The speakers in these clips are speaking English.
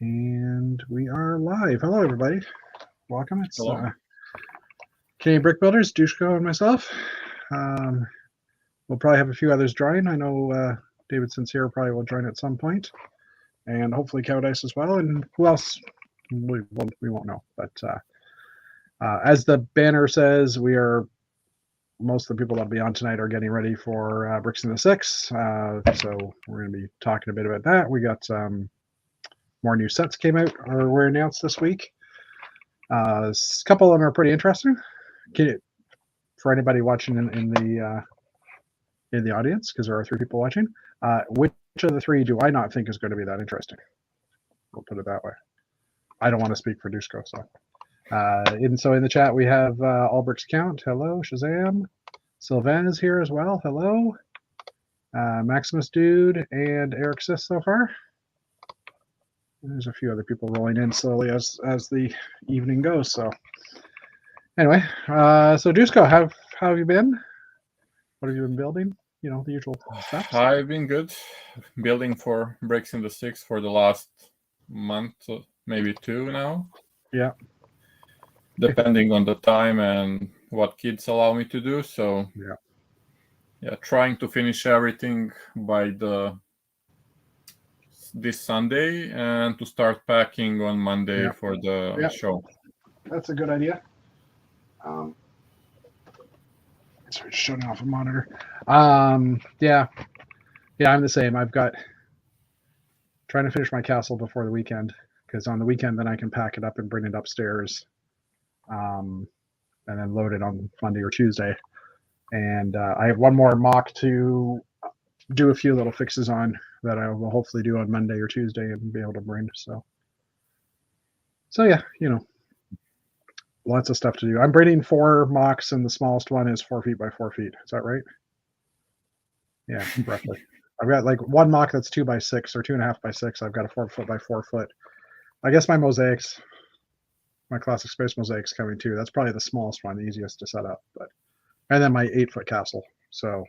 And we are live. Hello, everybody. Welcome. It's Hello. Canadian Brick Builders, Dushko, and myself. We'll probably have a few others join. I know David Sincere probably will join at some point, and hopefully Cowdice as well. And who else? We won't know. But as the banner says, most of the people that'll be on tonight are getting ready for Bricks in the Six. So we're going to be talking a bit about that. We got more new sets came out or were announced this week. A couple of them are pretty interesting. For anybody watching in the audience, because there are 3 people watching, which of the 3 do I not think is going to be that interesting? We'll put it that way. I don't want to speak for Dushko, so. In the chat we have Allbricks Count. Hello, Shazam. Sylvain is here as well. Hello. Maximus Dude and Eric Sis so far. There's a few other people rolling in slowly as the evening goes. So anyway, so Dushko, how have you been? What have you been building? You know, the usual stuff. I've been good. Building for Bricks in the Six for the last month, maybe 2 now. Yeah. Depending on the time and what kids allow me to do. So yeah, trying to finish everything by this Sunday and to start packing on Monday for the show. That's a good idea. Sorry, shutting off a monitor. Yeah, I'm the same. I've got trying to finish my castle before the weekend, because on the weekend then I can pack it up and bring it upstairs, and then load it on Monday or Tuesday. And I have one more mock to do a few little fixes on that I will hopefully do on Monday or Tuesday and be able to bring. So yeah, you know, lots of stuff to do. I'm bringing 4 mocks, and the smallest one is 4 feet by 4 feet. Is that right? Yeah, roughly. I've got like one mock that's 2 by 6 or 2.5 by 6. I've got a 4 foot by 4 foot. I guess my mosaics, my classic space mosaics coming too. That's probably the smallest one, the easiest to set up. And then my 8-foot castle. So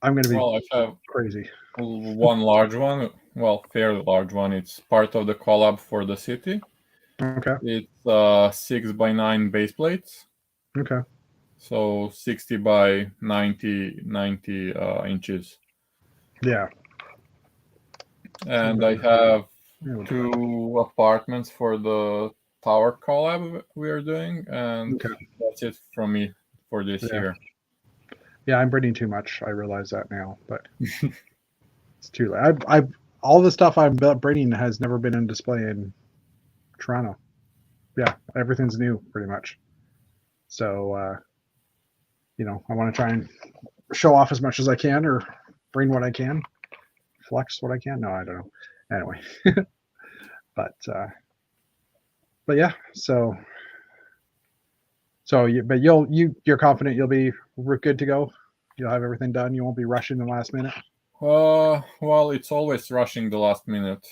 I'm going to be I have crazy. One large one, well, fairly large one. It's part of the collab for the city. Okay. It's 6 by 9 base plates. Okay. So 60 by 90 inches. Yeah. And I have 2 apartments for the tower collab we are doing, and that's it from me for this year. Yeah, I'm bringing too much. I realize that now, but it's too late. I all the stuff I'm bringing has never been in display in Toronto. Yeah, everything's new pretty much. So you know, I want to try and show off as much as I can, or bring what I can, flex what I can. No, I don't know. Anyway, but yeah. So you're confident you'll be good to go. You'll have everything done. You won't be rushing the last minute. Well, it's always rushing the last minute.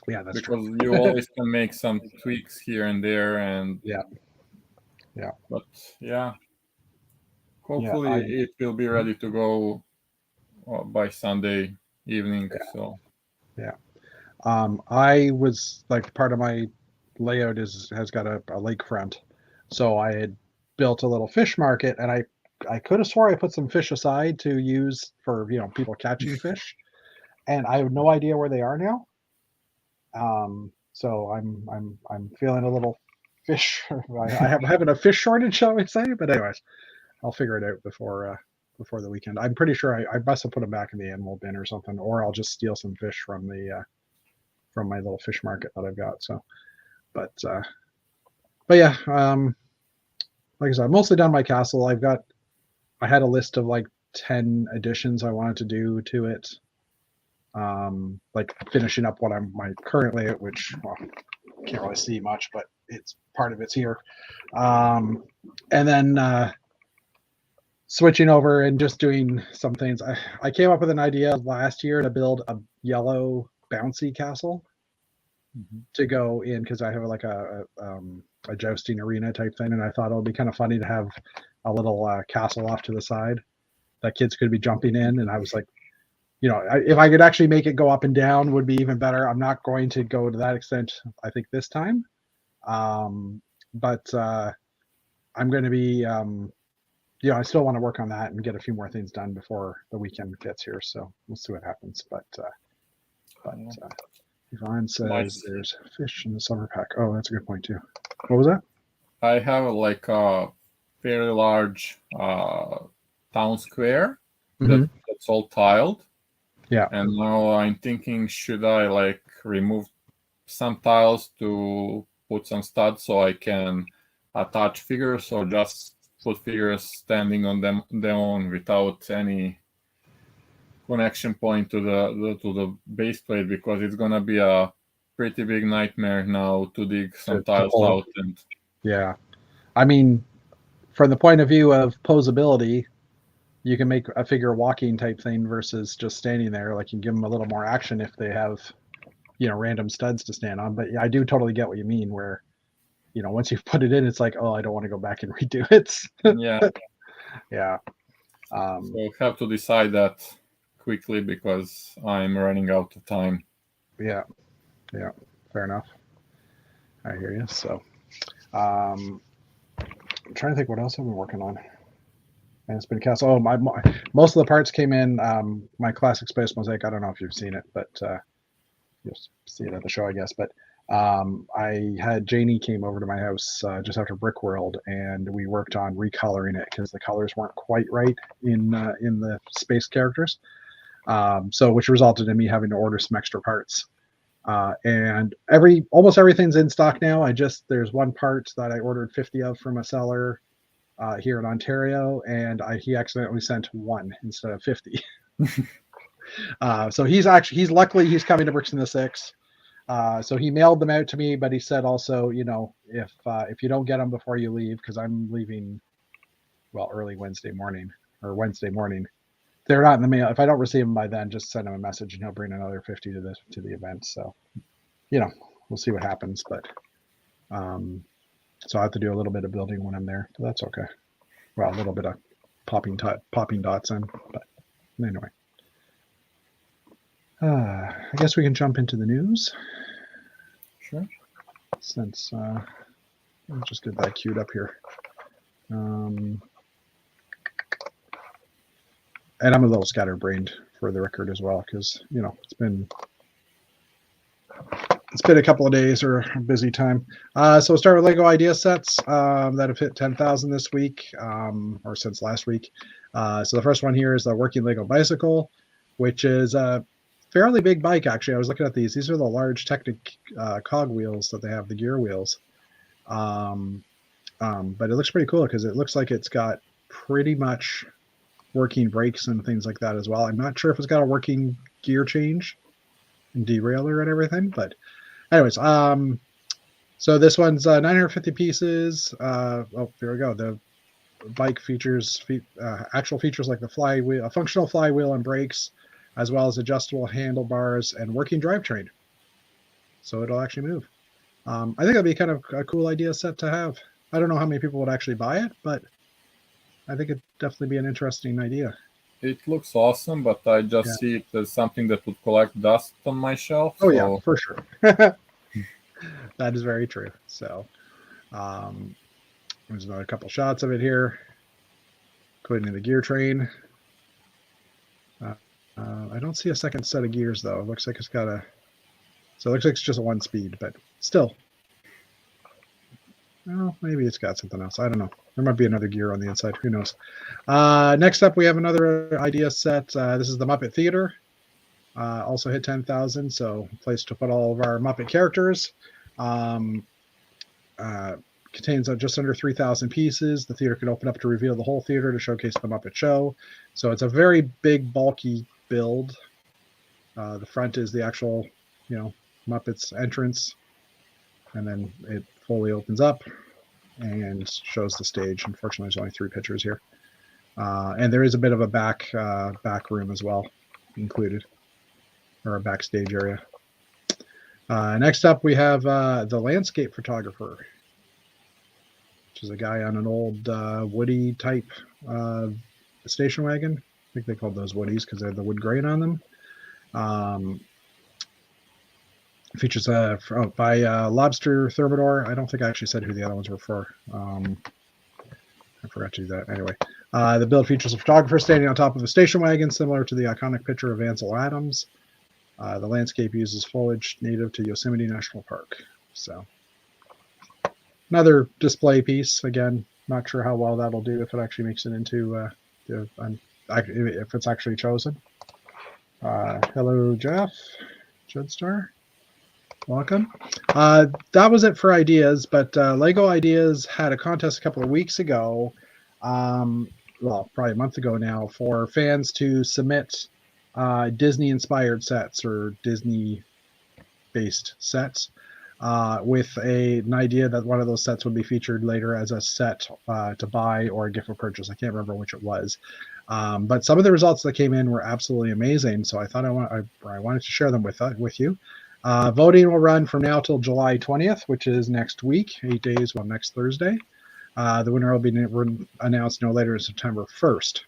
Yeah, that's because true. You always can make some tweaks here and there, and yeah. But yeah, hopefully it will be ready to go by Sunday evening. So yeah, I was like, part of my layout has got a lakefront, so I had built a little fish market, and I could have swore I put some fish aside to use for, you know, people catching fish, and I have no idea where they are now. So I'm feeling a little fish. I'm having a fish shortage, shall we say? But anyways, I'll figure it out before the weekend. I'm pretty sure I must have put them back in the animal bin or something, or I'll just steal some fish from my little fish market that I've got. So, but yeah, like I said, I'm mostly done my castle. I had a list of like 10 additions I wanted to do to it. Like finishing up what I'm my current layout, which, well, can't really see much, but it's part of it's here. And then switching over and just doing some things. I came up with an idea last year to build a yellow bouncy castle to go in, because I have like a jousting arena type thing, and I thought it would be kind of funny to have a little castle off to the side that kids could be jumping in. And I was like, if I could actually make it go up and down would be even better. I'm not going to go to that extent, I think, this time. But I'm going to be, I still want to work on that and get a few more things done before the weekend gets here. So we'll see what happens. But Yvonne says there's fish in the summer pack. Oh, that's a good point too. What was that? I have like a fairly large town square that's all tiled. Yeah. And now I'm thinking, should I like remove some tiles to put some studs so I can attach figures, or just put figures standing on their own without any connection point to the base plate, because it's gonna be a pretty big nightmare now to dig some tiles out. And yeah, I mean, from the point of view of posability, you can make a figure walking type thing versus just standing there. Like, you give them a little more action if they have, random studs to stand on. But I do totally get what you mean, where, once you've put it in, it's like, oh, I don't want to go back and redo it. yeah. Yeah. So I have to decide that quickly because I'm running out of time. Yeah. Fair enough. I hear you. So, I'm trying to think what else I've been working on. And it's been cast. Oh, most of the parts came in. My Classic Space Mosaic. I don't know if you've seen it, but you'll see it at the show, I guess. But I had Janie came over to my house just after Brick World, and we worked on recoloring it because the colors weren't quite right in the space characters. So which resulted in me having to order some extra parts. And almost everything's in stock now. There's one part that I ordered 50 of from a seller here in Ontario, and he accidentally sent one instead of 50. So he's luckily coming to Bricks in the Six. So he mailed them out to me, but he said also, if you don't get them before you leave, because I'm leaving, early Wednesday morning. They're not in the mail. If I don't receive them by then, just send him a message and he'll bring another 50 to the event. So, we'll see what happens. But so I have to do a little bit of building when I'm there, but that's okay. Well, a little bit of popping dots in, but anyway. I guess we can jump into the news. Sure. Since I'll just get that queued up here. And I'm a little scatterbrained for the record as well, because it's been a couple of days or a busy time. So we'll start with Lego idea sets that have hit 10,000 this week, or since last week. So the first one here is the Working Lego Bicycle, which is a fairly big bike, actually. I was looking at these. These are the large Technic cog wheels that they have, the gear wheels. But it looks pretty cool because it looks like it's got pretty much working brakes and things like that as well. I'm not sure if it's got a working gear change and derailleur and everything, but anyways, so this one's 950 pieces. There we go. The bike features actual features like the flywheel, a functional flywheel and brakes, as well as adjustable handlebars and working drivetrain. So it'll actually move. I think that'd be kind of a cool idea set to have. I don't know how many people would actually buy it, but I think it'd definitely be an interesting idea. It looks awesome, but I just see it as something that would collect dust on my shelf. Oh, yeah, for sure. That is very true. So there's another couple shots of it here, including the gear train. I don't see a second set of gears, though. It looks like it's got so it looks like it's just a one speed, but still. Well, maybe it's got something else. I don't know. There might be another gear on the inside. Who knows? Next up, we have another idea set. This is the Muppet Theater. Also hit 10,000, so place to put all of our Muppet characters. Contains just under 3,000 pieces. The theater can open up to reveal the whole theater to showcase the Muppet Show. So it's a very big, bulky build. The front is the actual, Muppets entrance, and then it fully opens up and shows the stage. Unfortunately, there's only 3 pictures here, and there is a bit of a back room as well included, or a backstage area. Next up, we have the Landscape Photographer, which is a guy on an old Woody type station wagon. I think they called those Woodies because they have the wood grain on them. Features by Lobster Thermidor. I don't think I actually said who the other ones were for. I forgot to do that. Anyway, the build features a photographer standing on top of a station wagon, similar to the iconic picture of Ansel Adams. The landscape uses foliage native to Yosemite National Park. So, another display piece. Again, not sure how well that'll do if it actually makes it into if it's actually chosen. Hello, Jeff. Judstar. Welcome. That was it for ideas, but Lego Ideas had a contest a couple of weeks ago, well, probably a month ago now, for fans to submit Disney-inspired sets or Disney-based sets with an idea that one of those sets would be featured later as a set to buy or a gift for purchase. I can't remember which it was. But some of the results that came in were absolutely amazing, so I thought I wanted to share them with you. Voting will run from now till July 20th, which is next week, 8 days, well, next Thursday. The winner will be announced no later than September 1st.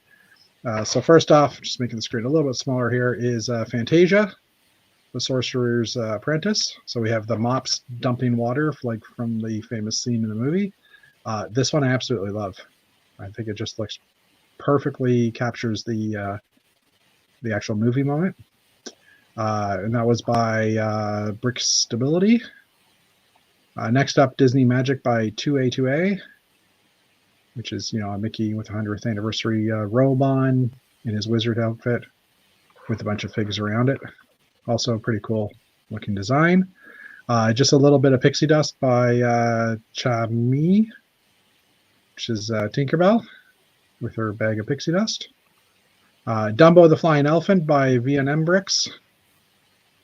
So first off, just making the screen a little bit smaller here, is Fantasia, the Sorcerer's Apprentice. So we have the mops dumping water, like from the famous scene in the movie. This one I absolutely love. I think it just looks perfectly captures the actual movie moment. And that was by Brick Stability. Next up, Disney Magic by 2A2A, which is, a Mickey with 100th anniversary robe on in his wizard outfit with a bunch of figs around it. Also a pretty cool looking design. Just a little bit of pixie dust by Chami, which is Tinkerbell with her bag of pixie dust. Dumbo the Flying Elephant by V&M Bricks.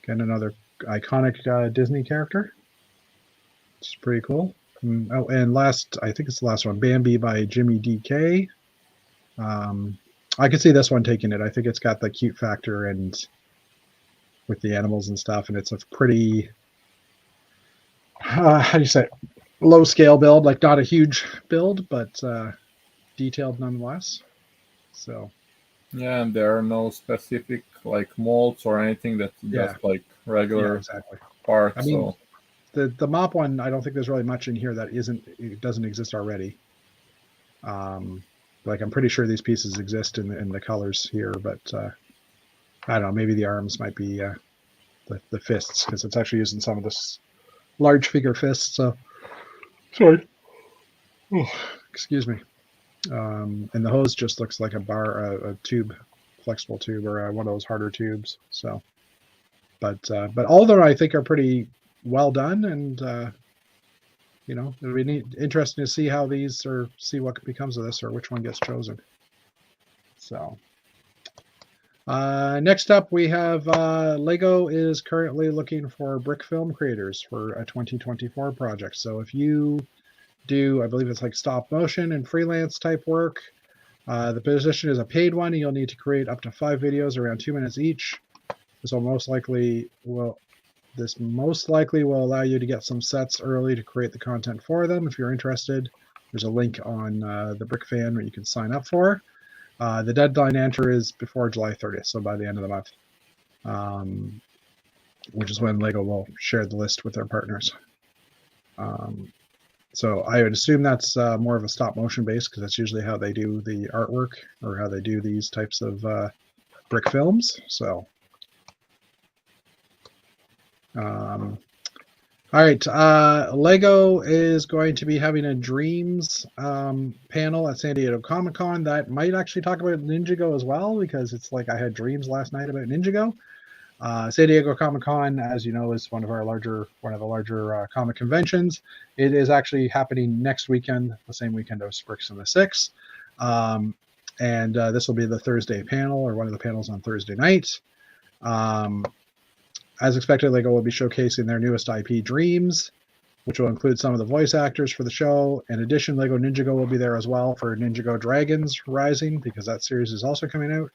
Again, another iconic Disney character. It's pretty cool. Oh, and last, I think it's the last one, Bambi by Jimmy DK. I could see this one taking it. I think it's got the cute factor and with the animals and stuff, and it's a pretty, how do you say, low scale build, like not a huge build, but detailed nonetheless. So. Yeah, and there are no specific like molds or anything. That's just like regular exactly. parts. I mean, the mop one, I don't think there's really much in here that doesn't exist already. Like I'm pretty sure these pieces exist in the colors here, but I don't know. Maybe the arms might be the fists, because it's actually using some of this large figure fists. So sorry. Oh, excuse me. And the hose just looks like a tube, flexible tube, or one of those harder tubes. So, but all of them I think are pretty well done, and it'll be interesting to see how these, or see what becomes of this, or which one gets chosen. So, next up we have Lego is currently looking for brick film creators for a 2024 project. So if you do, I believe it's like stop motion and freelance type work. The position is a paid one, and you'll need to create up to 5 videos around 2 minutes each. This most likely will allow you to get some sets early to create the content for them. If you're interested, there's a link on the Brick Fan where you can sign up for. The deadline enter is before July 30th, so by the end of the month, which is when Lego will share the list with their partners. So I would assume that's more of a stop motion base, because that's usually how they do the artwork, or how they do these types of brick films. So, all right, Lego is going to be having a Dreams panel at San Diego Comic-Con that might actually talk about Ninjago as well, because it's like I had dreams last night about Ninjago. San Diego Comic-Con, as you know, is one of the larger comic conventions. It is actually happening next weekend, the same weekend as Bricks and the Six. And this will be the Thursday panel, or one of the panels on Thursday night. As expected, Lego will be showcasing their newest IP, Dreams, which will include some of the voice actors for the show. In addition, Lego Ninjago will be there as well for Ninjago Dragons Rising, because that series is also coming out.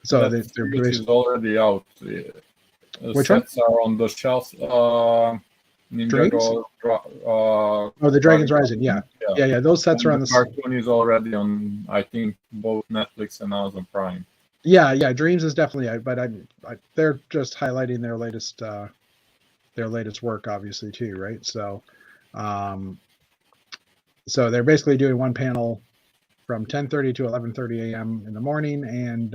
So that series is already out. Which sets one? Are on the shelves. Ninjago. The Dragons Rising. Yeah. Those sets are on the cartoon is already on, I think, both Netflix and Amazon Prime. Yeah. Dreams is definitely out, but they're just highlighting their latest work, obviously too, right? So, so they're basically doing one panel from 10:30 to 11:30 a.m. in the morning, and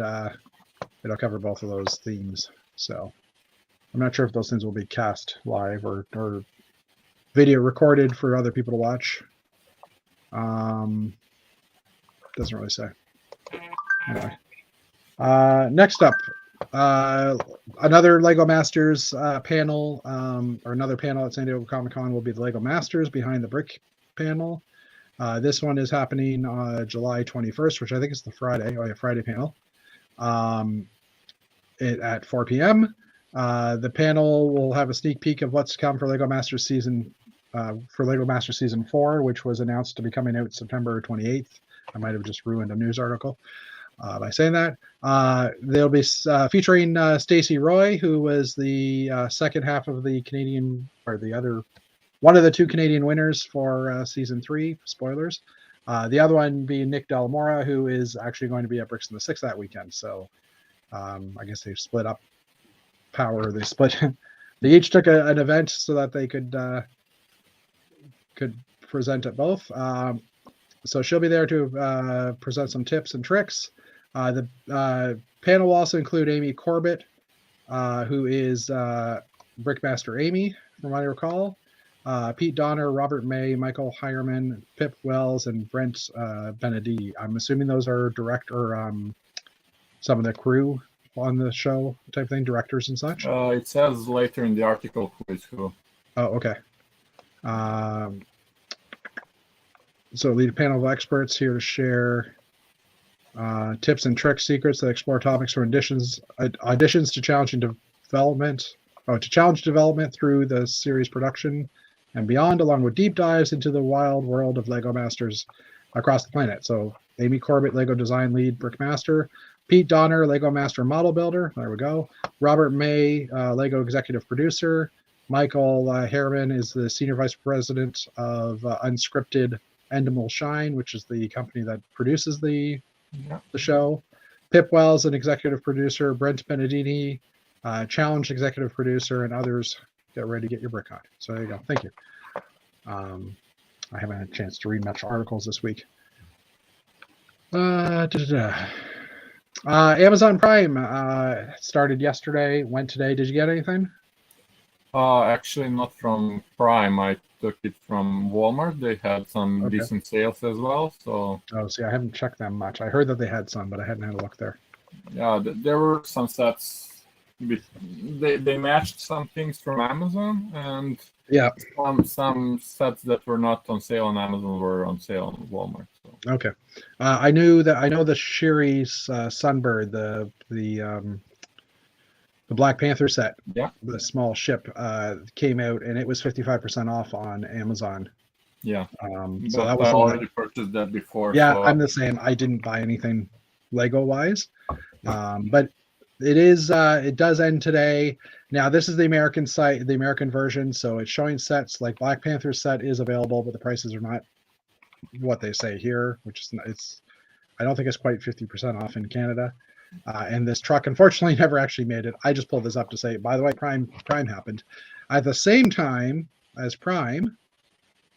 it'll cover both of those themes. So I'm not sure if those things will be cast live or video recorded for other people to watch. Doesn't really say. Anyway, next up, another Lego Masters panel, or another panel at San Diego Comic-Con will be the Lego Masters Behind the Brick panel. This one is happening on July 21st, which I think is the Friday. Oh, yeah, Friday panel. At 4 p.m. The panel will have a sneak peek of what's to come for Lego Masters Season 4, which was announced to be coming out September 28th. I might have just ruined a news article by saying that. They'll be featuring Stacey Roy, who was the second half of the Canadian, or one of the two Canadian winners for Season 3. Spoilers. The other one being Nick Delamora, who is actually going to be at Bricks in the Six that weekend. So I guess they've split up power. They each took an event so that they could present at both. So she'll be there to present some tips and tricks. The panel will also include Amy Corbett, who is Brickmaster Amy, from what I recall. Pete Donner, Robert May, Michael Hireman, Pip Wells, and Brent Benedì. I'm assuming those are some of the crew on the show type thing, directors and such. It says later in the article who is who. Oh, okay. So lead a panel of experts here to share tips and tricks, secrets that explore topics from auditions to challenging development. To challenge development through the series production and beyond, along with deep dives into the wild world of Lego Masters across the planet. So Amy Corbett, Lego Design Lead, Brickmaster. Pete Donner, Lego Master Model Builder. There we go. Robert May, Lego Executive Producer. Michael Harriman is the Senior Vice President of Unscripted Endemol Shine, which is the company that produces the show. Pip Wells, an Executive Producer. Brent Benedini, Challenge Executive Producer, and others. Get ready to get your brick on. So there you go. Thank you. I haven't had a chance to read much articles this week. Amazon Prime started yesterday, went today. Did you get anything? Actually, not from Prime. I took it from Walmart. They had some decent sales as well. So. Oh, see, I haven't checked them much. I heard that they had some, but I hadn't had a look there. Yeah, there were some sets. They matched some things from Amazon, and some sets that were not on sale on Amazon were on sale on Walmart. So. Okay, I know the Shiri's Sunbird, the Black Panther set, the small ship, came out, and it was 55% off on Amazon. Yeah, so that was I already purchased that before. Yeah, so. I'm the same. I didn't buy anything Lego wise, but it is. It does end today. Now this is the American site, the American version, so it's showing sets like Black Panther set is available, but the prices are not what they say here, which is it's. I don't think it's quite 50% off in Canada. And this truck, unfortunately, never actually made it. I just pulled this up to say, by the way, Prime happened at the same time as Prime.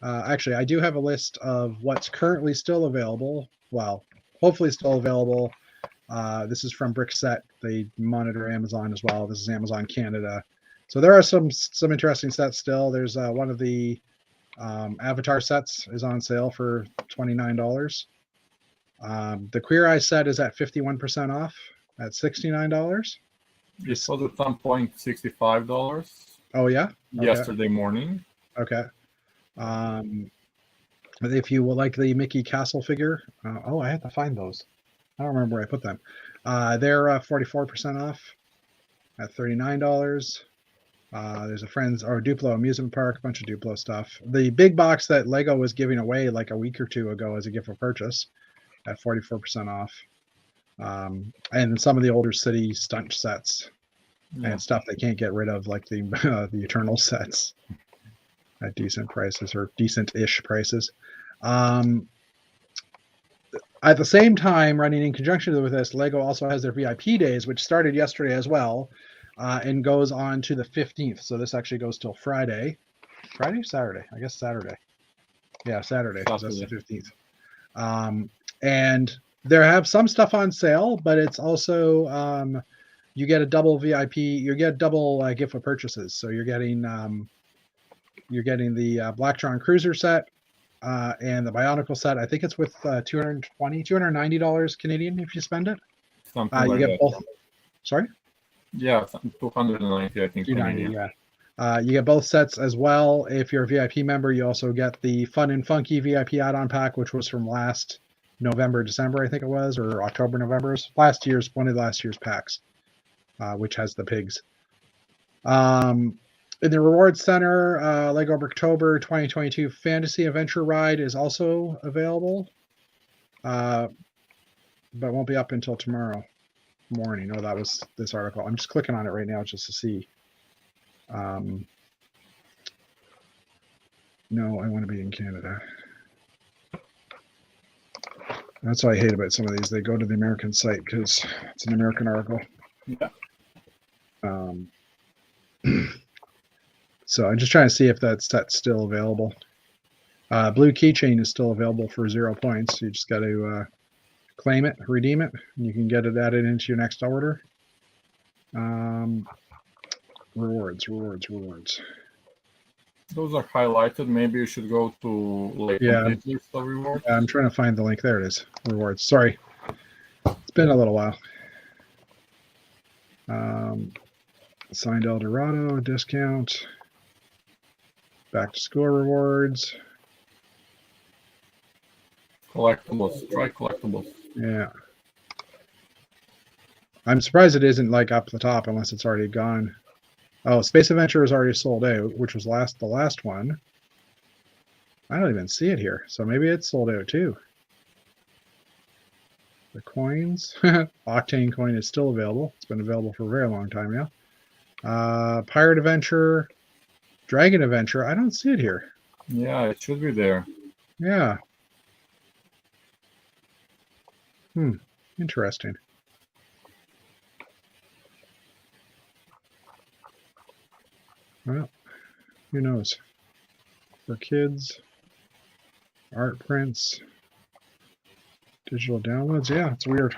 Actually, I do have a list of what's currently still available. Well, hopefully still available. This is from Brickset. They monitor Amazon as well. This is Amazon Canada. So there are some interesting sets still. There's one of the Avatar sets is on sale for $29. The Queer Eye set is at 51% off at $69. It was at some point $65. Oh yeah, okay. Yesterday morning. Okay. If you would like the Mickey Castle figure, I had to find those. I don't remember where I put them. They're 44% off at $39. There's a Friends or Duplo amusement park, a bunch of Duplo stuff. The big box that Lego was giving away like a week or two ago as a gift for purchase at 44% off. And some of the older city stunt sets and stuff they can't get rid of, like the Eternal sets at decent prices or decent-ish prices. At the same time, running in conjunction with this, Lego also has their VIP days, which started yesterday as well, and goes on to the 15th. So this actually goes till Friday. Friday, Saturday? I guess Saturday. Yeah, Saturday, because that's the 15th. And there have some stuff on sale, but it's also you get a double VIP. You get double gift with purchases. So you're getting the Blacktron Cruiser set and the Bionicle set. I think it's with $290 Canadian if you spend it. Something You like get that. both. Sorry. Yeah, 290, I think. 290. Yeah. You get both sets as well. If you're a VIP member, you also get the Fun and Funky VIP add-on pack, which was from last November, December, I think it was, or October, November. One of last year's packs, which has the pigs. In the Rewards Center, Lego Bricktober 2022 Fantasy Adventure Ride is also available, but won't be up until tomorrow morning. Oh, that was this article. I'm just clicking on it right now just to see. No, I want to be in Canada. That's what I hate about some of these. They go to the American site because it's an American article. Yeah. So I'm just trying to see if that set's still available. Blue Keychain is still available for 0 points. You just got to claim it, redeem it, and you can get it added into your next order. Rewards. Those are highlighted. Maybe you should go to like complete list of rewards. I'm trying to find the link. There it is. Rewards. Sorry. It's been a little while. Signed Eldorado discount. Back to school rewards. Collectibles. Try collectibles. Yeah. I'm surprised it isn't like up the top unless it's already gone. Oh, Space Adventure is already sold out, which was the last one. I don't even see it here, so maybe it's sold out too. The coins. Octane coin is still available. It's been available for a very long time now. Pirate Adventure. Dragon Adventure. I don't see it here. Yeah, it should be there. Yeah. Interesting. Well, who knows? For kids, art prints, digital downloads. Yeah, it's weird.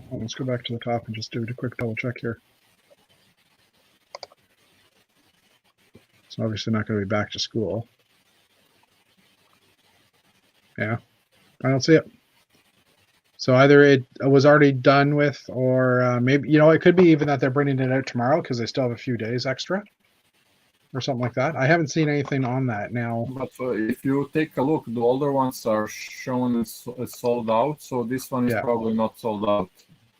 Well, let's go back to the top and just do a quick double check here. It's obviously not going to be back to school. Yeah, I don't see it. So either it was already done with, or maybe, it could be even that they're bringing it out tomorrow because they still have a few days extra or something like that. I haven't seen anything on that now. But if you take a look, the older ones are shown as sold out, so this one is probably not sold out.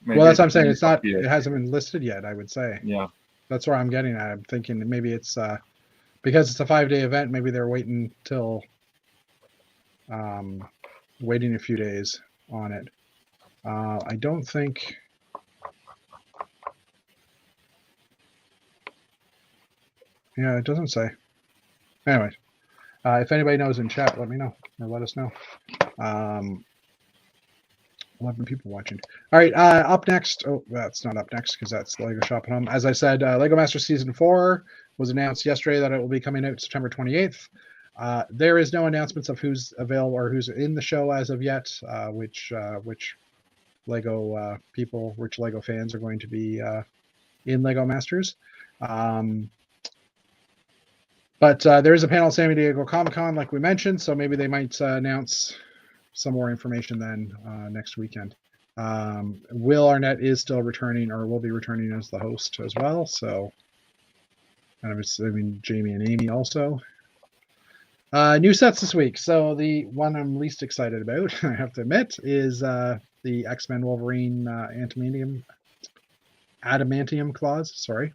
Maybe that's what I'm saying. It's not. It hasn't been listed yet, I would say. Yeah. That's where I'm getting at. I'm thinking maybe it's because it's a 5-day event. Maybe they're waiting till waiting a few days on it. I don't think. Yeah, it doesn't say. Anyway, if anybody knows in chat, let me know or let us know. 11 people watching. All right, up next. Oh, that's not up next because that's Lego Shop at Home. As I said, Lego Masters Season 4 was announced yesterday that it will be coming out September 28th. There is no announcements of who's available or who's in the show as of yet, which Lego people, which Lego fans are going to be in Lego Masters. But there is a panel at San Diego Comic-Con, like we mentioned, so maybe they might announce some more information then next weekend. Will Arnett is still returning, or will be returning as the host as well. So, Jamie and Amy also. New sets this week. So the one I'm least excited about, I have to admit, is the X-Men Wolverine Adamantium Claws. Sorry.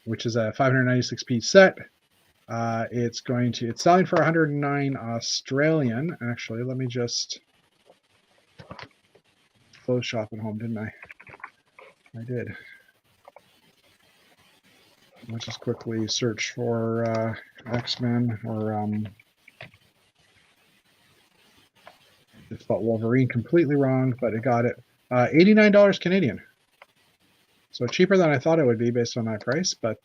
Which is a 596 piece set. It's selling for 109 Australian. Actually, let me just close Shop at Home, didn't I? I did. Let's just quickly search for X-Men or Just spelled Wolverine completely wrong, but it got it. $89 Canadian. So cheaper than I thought it would be based on that price. But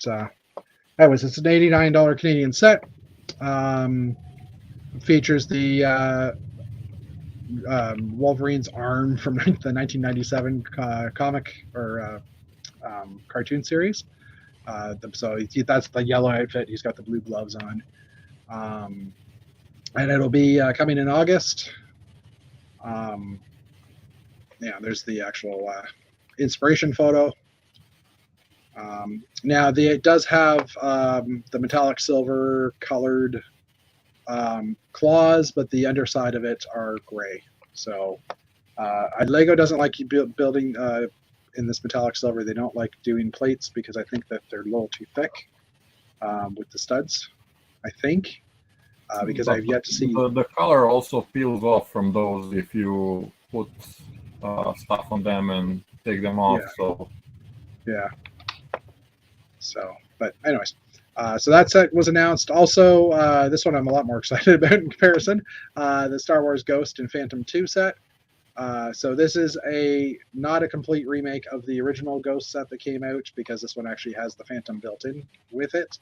anyways, it's an $89 Canadian set. Features the Wolverine's arm from the 1997 comic or cartoon series. So that's the yellow outfit. He's got the blue gloves on. And it'll be coming in August. There's the actual inspiration photo. Now, it does have the metallic silver colored claws, but the underside of it are gray. So Lego doesn't like building in this metallic silver. They don't like doing plates because I think that they're a little too thick with the studs, I think. Because I've yet to see... The color also peels off from those if you put stuff on them and take them off. So, but anyways, so that set was announced. Also, this one I'm a lot more excited about in comparison. The Star Wars Ghost and Phantom 2 set. So this is not a complete remake of the original Ghost set that came out, because this one actually has the Phantom built in with it.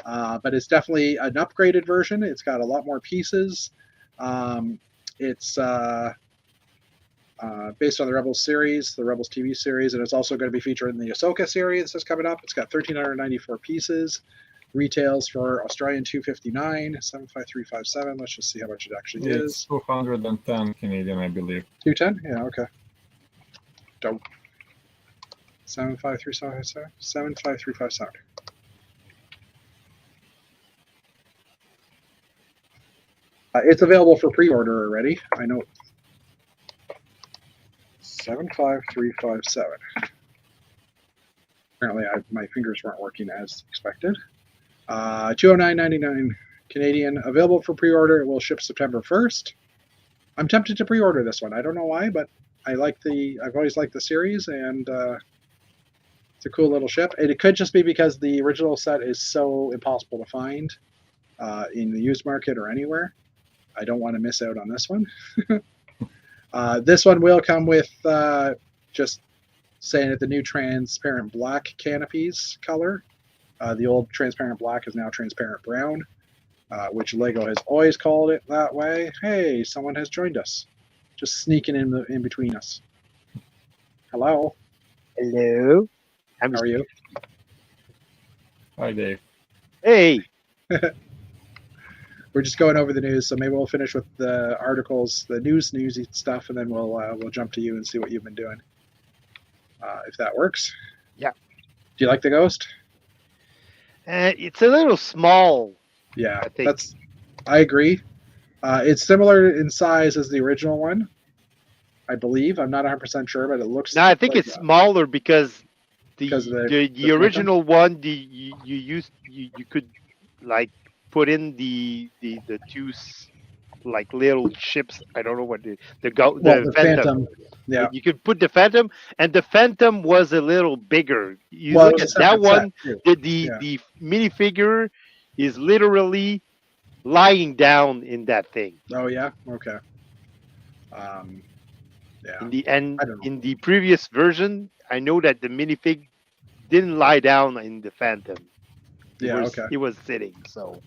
But it's definitely an upgraded version. It's got a lot more pieces. It's based on the Rebels series, the Rebels TV series, and it's also going to be featured in the Ahsoka series that's coming up. It's got 1,394 pieces. Retails for Australian $259, 75357. Let's just see how much it actually is. It's 210 Canadian, I believe. 210? Yeah, okay. Dope. 75357. 75357. It's available for pre-order already. I know. 75357. Apparently, my fingers weren't working as expected. $209.99 Canadian. Available for pre-order. It will ship September 1st. I'm tempted to pre-order this one. I don't know why, but I've always liked the series, and it's a cool little ship. And it could just be because the original set is so impossible to find in the used market or anywhere. I don't want to miss out on this one. This one will come with just saying that the new transparent black canopies color. The old transparent black is now transparent brown, which Lego has always called it that way. Hey, someone has joined us. Just sneaking in between us. Hello. Hello. How are you? Hi, Dave. Hey. We're just going over the news, so maybe we'll finish with the articles, the newsy stuff, and then we'll jump to you and see what you've been doing, if that works. Yeah. Do you like the Ghost? It's a little small. Yeah, I think. I agree. It's similar in size as the original one, I believe. I'm not 100% sure, but it looks. No, I think it's smaller because the original one, you could like put in the two like little ships. I don't know what the Phantom. Yeah, you could put the Phantom, and the Phantom was a little bigger. You look at that one. The minifigure is literally lying down in that thing. Oh yeah, okay. Yeah. In the previous version, I know that the minifig didn't lie down in the Phantom. It was sitting. So.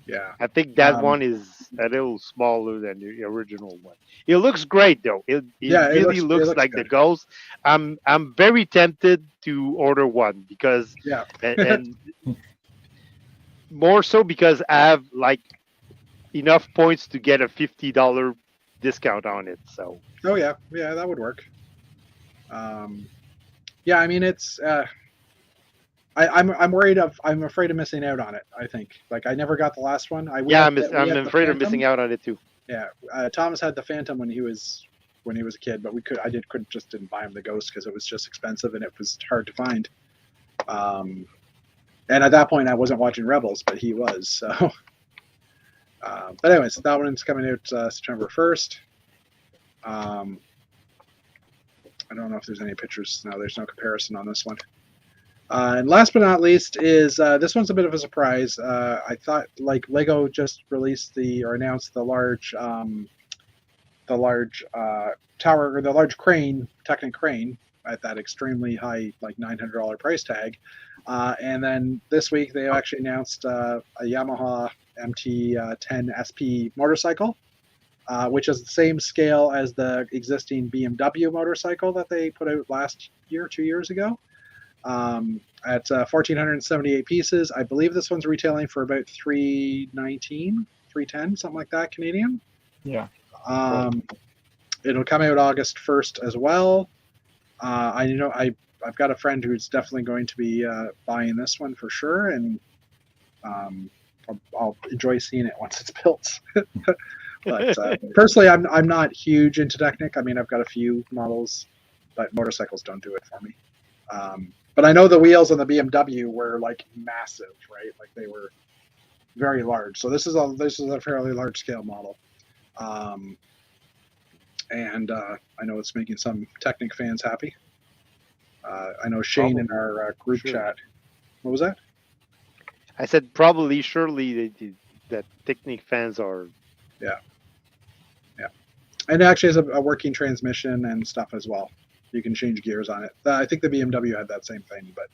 Yeah, I think that one is a little smaller than the original one. It looks great though. It really looks like good. The Ghost. I'm very tempted to order one because and more so because I have like enough points to get a $50 discount on it. So yeah, that would work. I mean it's. I'm afraid of missing out on it. I think I never got the last one. I'm afraid of missing out on it too. Yeah, Thomas had the Phantom when he was a kid, but I just didn't buy him the Ghost because it was just expensive and it was hard to find. And at that point, I wasn't watching Rebels, but he was. So, but anyways, that one's coming out September 1st. I don't know if there's any pictures. No, there's no comparison on this one. And last but not least is this one's a bit of a surprise. I thought Lego just announced the large large tower or the large crane, Technic crane, at that extremely high, like $900 price tag. And then this week they actually announced a Yamaha MT10 SP motorcycle, which is the same scale as the existing BMW motorcycle that they put out last year, 2 years ago. At 1,478 pieces. I believe this one's retailing for about $319, $310, something like that, Canadian. Yeah. It'll come out August 1st as well. I've got a friend who's definitely going to be buying this one for sure, and I'll enjoy seeing it once it's built. But personally, I'm not huge into Technic. I mean, I've got a few models, but motorcycles don't do it for me. But I know the wheels on the BMW were like massive, right? Like they were very large. So this is a fairly large scale model. And I know it's making some Technic fans happy. I know Shane in our group chat. What was that? I said probably, surely that Technic fans are. Yeah. And it actually has a working transmission and stuff as well. You can change gears on it. I think the BMW had that same thing, but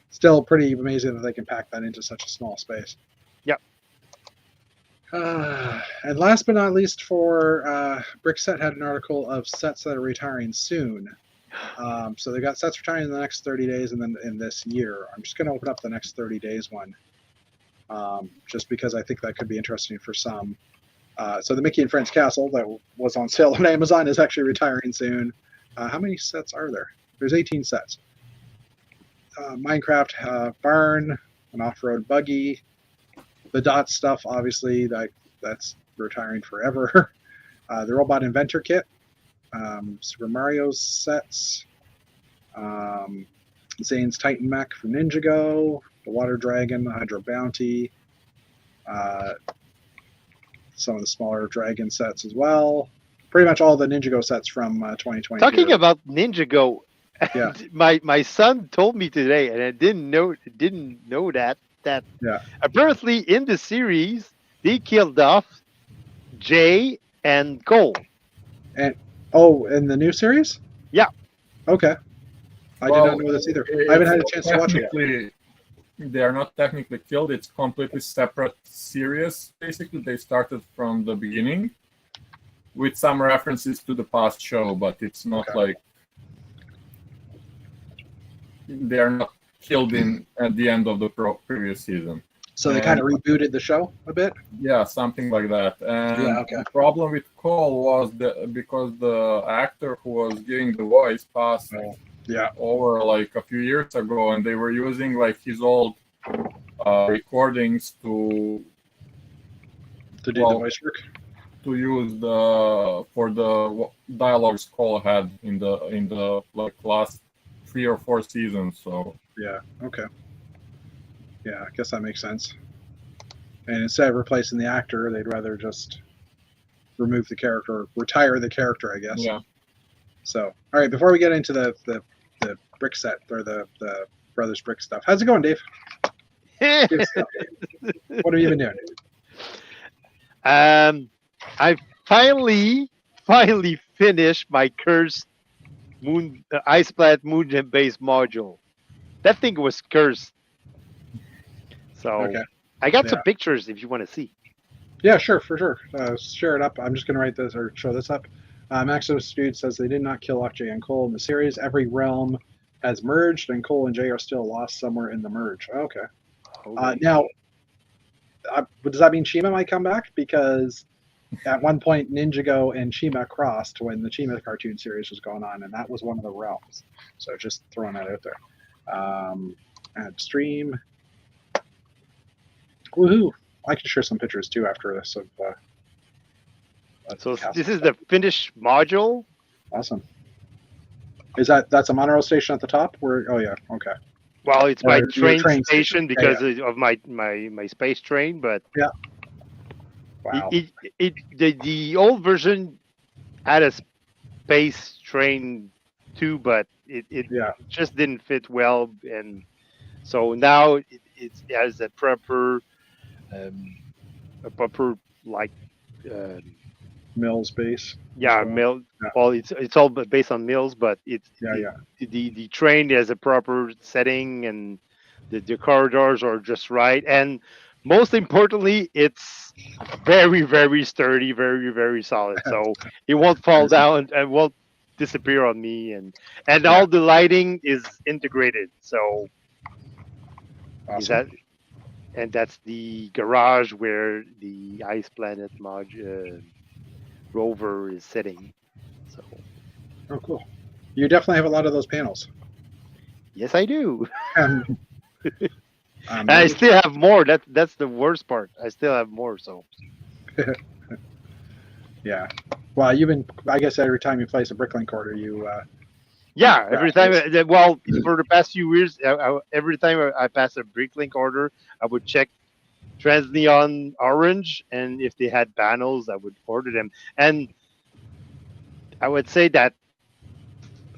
still pretty amazing that they can pack that into such a small space. Yep. And last but not least, for Brickset had an article of sets that are retiring soon. So they got sets retiring in the next 30 days and then in this year. I'm just going to open up the next 30 days one, just because I think that could be interesting for some. So the Mickey and Friends Castle that was on sale on Amazon is actually retiring soon. How many sets are there? There's 18 sets. Minecraft barn, an off-road buggy, the dot stuff, obviously that's retiring forever. The Robot Inventor kit, Super Mario sets, Zane's Titan Mech from Ninjago, the Water Dragon, the Hydro Bounty, some of the smaller dragon sets as well. Pretty much all the Ninjago sets from 2020. Talking about Ninjago, yeah. my son told me today, and I didn't know that apparently in the series they killed off Jay and Cole. And in the new series? Yeah. Okay. I did not know this either. I haven't had a chance to watch it. They are not technically killed. It's completely separate series. Basically, they started from the beginning with some references to the past show, but it's not like they are not killed at the end of the previous season. So they kind of rebooted the show a bit? Yeah, something like that. And the problem with Cole was because the actor who was giving the voice passed over like a few years ago, and they were using like his old recordings to do the voice work. To use for the dialogues Cole had in the like last 3 or 4 seasons. So yeah, okay, yeah, I guess that makes sense. And instead of replacing the actor, they'd rather just remove the character, retire the character, I guess. Yeah. So, all right, before we get into the brick set or the Brothers Brick stuff, how's it going, Dave? What have you been doing? I finally finished my cursed Ice Planet Moon base module. That thing was cursed. So I got some pictures if you want to see. Yeah, sure, for sure. Share it up. I'm just going to write this or show this up. Maximus Dude says they did not kill off Jay and Cole in the series. Every realm has merged, and Cole and Jay are still lost somewhere in the merge. Okay. Now, does that mean Shima might come back? Because at one point, Ninjago and Shima crossed when the Shima cartoon series was going on, and that was one of the realms. So just throwing that out there. Add stream. Woohoo! I can share some pictures too after this of. So this is the finished module. Awesome. That's a monorail station at the top? Oh yeah, okay. Well, it's my train station because of my space train, but yeah. Wow. The old version had a space train too, but it just didn't fit well, and so now it has a proper like Mills base. Yeah, well. mill. Yeah. Well, it's all based on mills, but Yeah. the train has a proper setting, and the corridors are just right, and most importantly, it's very very sturdy, very very solid. So it won't fall down and won't disappear on me, and Yeah. all the lighting is integrated. So is Awesome. that and that's the garage where the Ice Planet rover is sitting. So Oh, cool. You definitely have a lot of those panels. yes, I do. Um, And I still have more. That's the worst part. I still have more. So yeah. Well, I guess every time you place a Bricklink order, you. yeah, every time. Practice. Well, for the past few years, every time I pass a Bricklink order, I would check Transneon Orange, and if they had panels, I would order them. And I would say that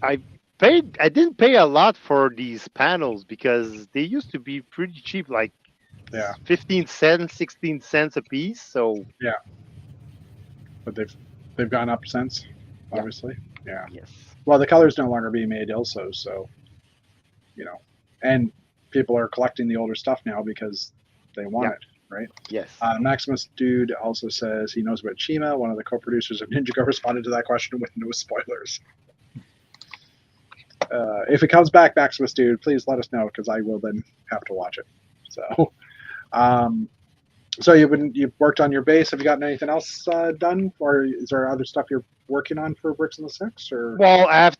I I didn't pay a lot for these panels because they used to be pretty cheap, like Yeah. 15 cents, 16 cents a piece. So But they've gone up since, Yeah. obviously. Yeah. yes, Well, the color's no longer being made also, so and people are collecting the older stuff now because they want it, right? yes. Maximus Dude also says he knows about Chima. One of the co-producers of Ninjago responded to that question with no spoilers. If it comes back, Maximus Dude, please let us know because I will then have to watch it. So, so you've worked on your base. Have you gotten anything else done, or is there other stuff you're working on for Bricks in the Six? Or Well, I have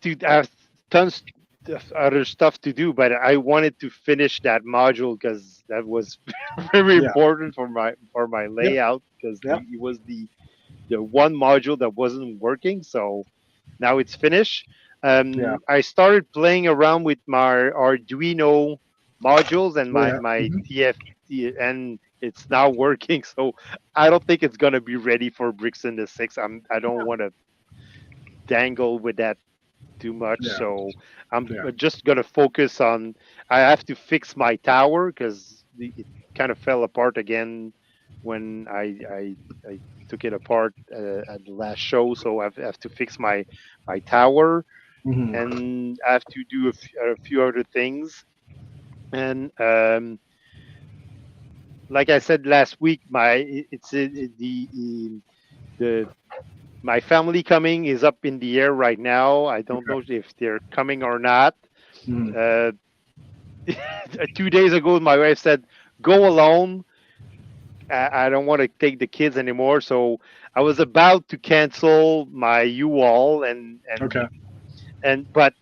tons of other stuff to do, but I wanted to finish that module because that was very Yeah. important for my layout because Yep. it was the one module that wasn't working. So now it's finished. Yeah. I started playing around with my Arduino modules and my Mhm. TFT, and it's now working. So I don't think it's gonna be ready for Bricks in the Six. I don't want to dangle with that too much. Yeah. So I'm Yeah. just gonna focus on. I have to fix my tower because it kind of fell apart again when I took it apart at the last show. So I have to fix my tower, Mhm. and I have to do a few other things. And like I said last week, the my family coming is up in the air right now. I don't know if they're coming or not. Mhm. 2 days ago, my wife said, "Go alone. I don't want to take the kids anymore." So I was about to cancel my U-Haul Okay. but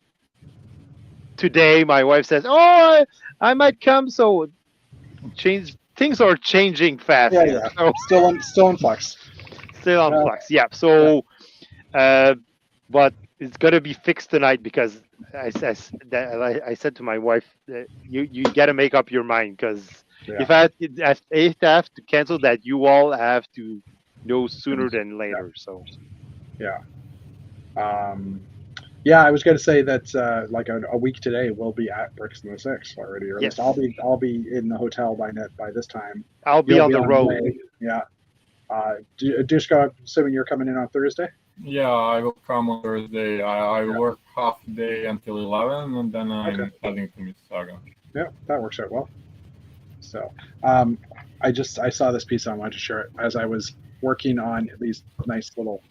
today my wife says, "Oh, I might come." So things are changing fast Yeah. here. Yeah. So Still in flux. still on flux. Yeah. So, but it's gonna be fixed tonight because I said to my wife, you got to make up your mind because Yeah. if if I have to cancel that, you all have to know sooner than later. So Yeah. Yeah, I was going to say that like a week today we'll be at Bricks in the Six already, or at least yes, I'll be in the hotel by this time. I'll be You'll on the road. way. Yeah. Dushko, I'm assuming you're coming in on Thursday. Yeah, I will come on Thursday. I work half day until 11, and then I'm heading to Mississauga. Yeah, that works out well. So, I saw this piece and I wanted to share it as I was working on these nice little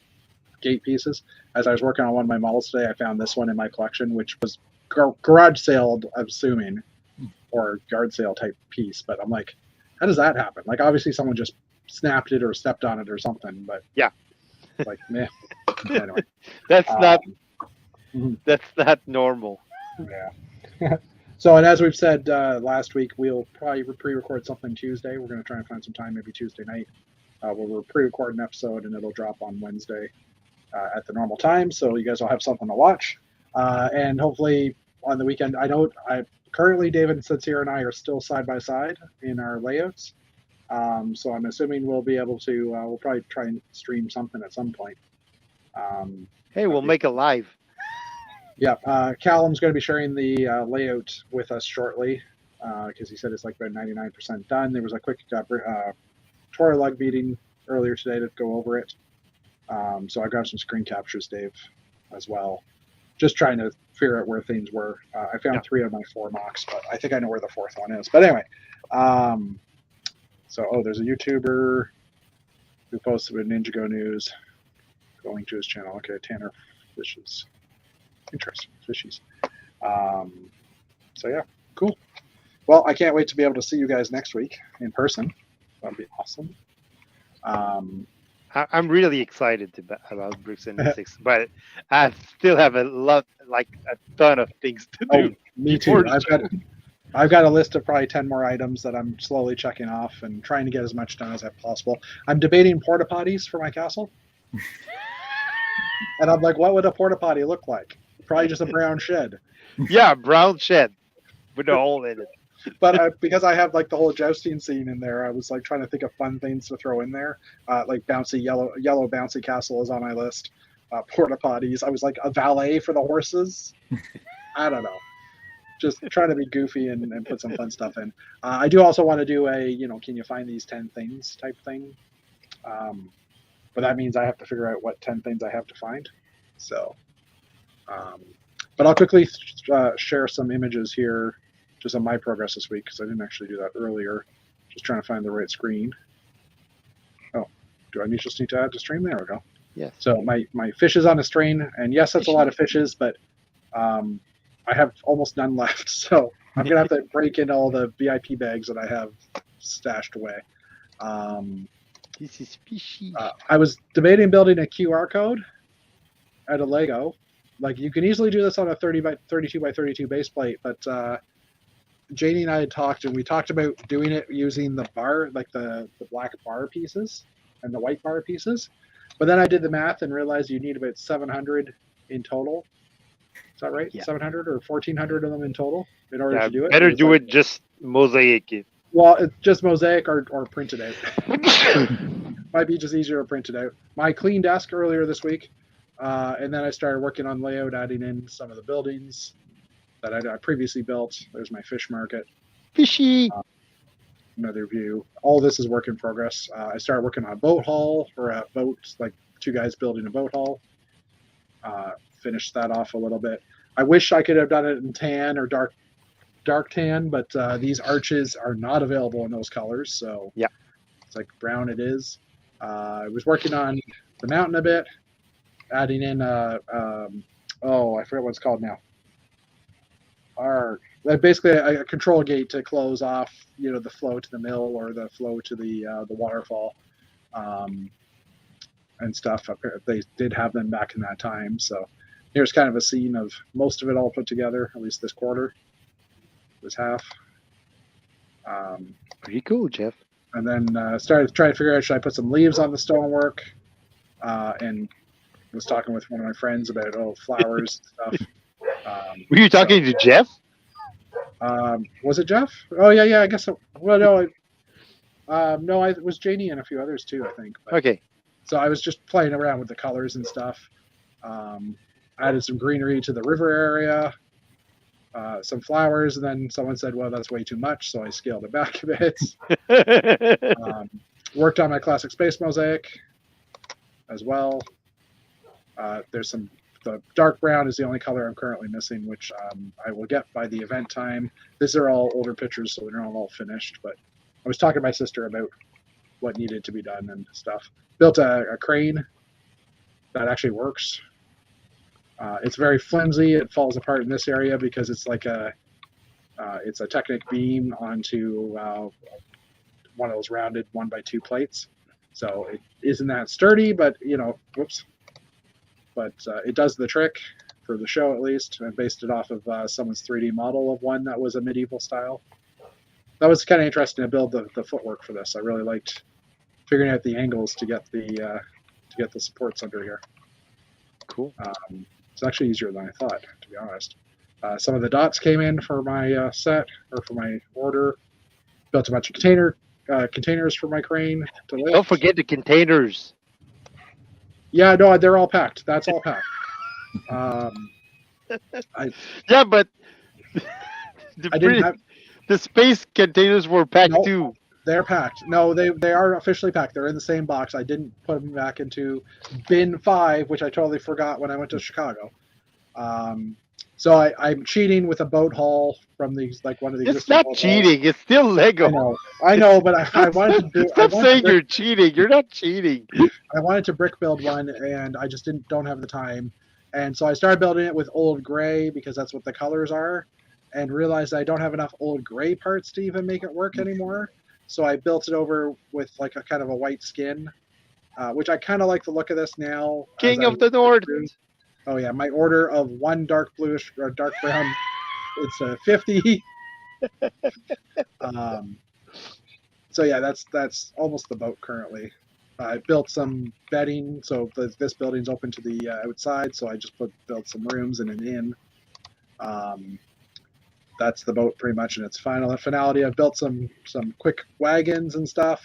gate pieces. As I was working on one of my models today, I found this one in my collection, which was garage sale, I'm assuming, or yard sale type piece. But I'm like, how does that happen? Like, obviously, someone just snapped it or stepped on it or something. But Yeah, like, meh. Anyway, that's mhm. not normal. Yeah. So, and as we've said last week, we'll probably pre-record something Tuesday. We're going to try and find some time, maybe Tuesday night. We'll pre-record an episode and it'll drop on Wednesday at the normal time. So you guys will have something to watch. And hopefully on the weekend, currently David Sincere and I are still side by side in our layouts. So I'm assuming we'll be able to, we'll probably try and stream something at some point. Hey, we'll make a live. Yeah, Callum's going to be sharing the layout with us shortly because he said it's like about 99% done. There was a quick Toralug meeting earlier today to go over it. So I grabbed some screen captures, Dave, as well. Just trying to figure out where things were. I found 3 of my 4 mocks, but I think I know where the 4th one is. But anyway, there's a YouTuber who posted with Ninjago News going to his channel. Okay, Tanner Fishes. Interesting. Fishies. So yeah, cool. Well, I can't wait to be able to see you guys next week in person. That'll be awesome. I'm really excited about Bricks and Mystics, but I still have a ton of things to do. Me too. I've got a list of probably 10 more items that I'm slowly checking off and trying to get as much done as possible. I'm debating porta potties for my castle. And I'm like, what would a porta potty look like? Probably just a brown shed. Yeah, brown shed with a hole in it. But because I have like the whole jousting scene in there, I was like trying to think of fun things to throw in there. Like bouncy yellow bouncy castle is on my list. Porta potties. I was like a valet for the horses. I don't know. Just trying to be goofy and put some fun stuff in. I do also want to do a, can you find these 10 things type thing. But that means I have to figure out what 10 things I have to find. So, but I'll quickly share some images here just on my progress this week because I didn't actually do that earlier. Just trying to find the right screen. Oh, do I just need to add to stream? There we go. Yeah. So my fish is on a strain, and yes, that's a lot of fishes, but I have almost none left. So I'm gonna have to break in all the VIP bags that I have stashed away. This is fishy. I was debating building a QR code out of Lego. Like you can easily do this on a 30 by 32 by 32 base plate, but Janie and I had talked, and we talked about doing it using the bar, like the black bar pieces and the white bar pieces. But then I did the math and realized you need about 700 in total. Is that right? Yeah. 700 or 1,400 of them in total in order to do it. Better do it just mosaic it. Well, it's just mosaic or print it out. Might be just easier to print it out. My clean desk earlier this week, and then I started working on layout, adding in some of the buildings that I previously built. There's my fish market. Fishy. Another view. All this is work in progress. I started working on a boat hull or a boat, like 2 guys building a boat hull. Finished that off a little bit. I wish I could have done it in tan or dark tan, but these arches are not available in those colors. So yeah, it's like brown it is. I was working on the mountain a bit, adding in I forget what it's called now. Basically a control gate to close off, the flow to the mill or the flow to the waterfall, and stuff. They did have them back in that time. So here's kind of a scene of most of it all put together, at least this quarter. This half. Pretty cool, Jeff. And then started trying to figure out, should I put some leaves on the stonework? And was talking with one of my friends about flowers and stuff. Were you talking to Jeff? Was it Jeff? Oh yeah. I guess. Well, no. No, it was Janie and a few others too, I think. But, okay. So I was just playing around with the colors and stuff. Added some greenery to the river area, some flowers, and then someone said, "Well, that's way too much," so I scaled it back a bit. Worked on my classic space mosaic as well. There's the dark brown is the only color I'm currently missing, which I will get by the event time. These are all older pictures, so they're not all finished. But I was talking to my sister about what needed to be done and stuff. Built a crane that actually works. It's very flimsy. It falls apart in this area because it's like it's a Technic beam onto one of those rounded 1x2 plates. So it isn't that sturdy, but whoops. But it does the trick for the show, at least. I based it off of someone's 3D model of one that was a medieval style. That was kind of interesting to build the footwork for this. I really liked figuring out the angles to get the supports under here. Cool. It's actually easier than I thought, to be honest. Some of the dots came in for my set or for my order. Built a bunch of containers for my crane to lift. Don't forget the containers. Yeah, no, they're all packed. That's all packed. Yeah, but I didn't have. The space containers were packed too. They're packed. No, they are officially packed. They're in the same box. I didn't put them back into bin 5, which I totally forgot when I went to Chicago. So I'm cheating with a boat haul from these, like one of the It's existing not boat hauls. cheating. It's still Lego. I know, but I wanted to do. Stop saying you're cheating. You're not cheating. I wanted to brick build one, and I just don't have the time. And so I started building it with old gray because that's what the colors are, and realized I don't have enough old gray parts to even make it work anymore. So I built it over with like a kind of a white skin, which I kind of like the look of this now. King of the North. Oh yeah, my order of one dark bluish or dark brown, it's a 50. So yeah, that's almost the boat currently. I built some bedding, so this building's open to the outside, so I just built some rooms and an inn. That's the boat pretty much in its finality. I've built some quick wagons and stuff.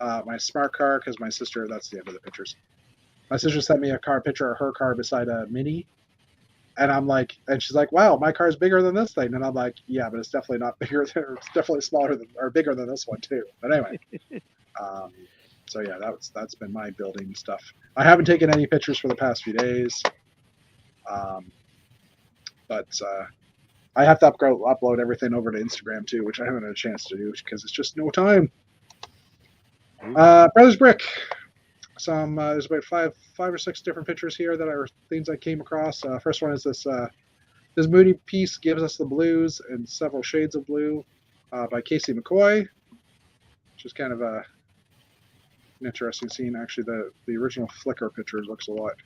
My smart car, because my sister, that's the end of the pictures. My sister sent me a picture of her car beside a Mini. And I'm like, and she's like, wow, my car's bigger than this thing. And I'm like, yeah, but it's definitely not bigger. It's definitely smaller than, or bigger than this one too. But anyway, so yeah, that's been my building stuff. I haven't taken any pictures for the past few days. But I have to upload everything over to Instagram too, which I haven't had a chance to do because it's just no time. Brothers Brick. There's about five or six different pictures here that are things I came across. First one is this Moody piece gives us the blues and several shades of blue by Casey McCoy, which is kind of an interesting scene. Actually, the original Flickr picture looks a lot.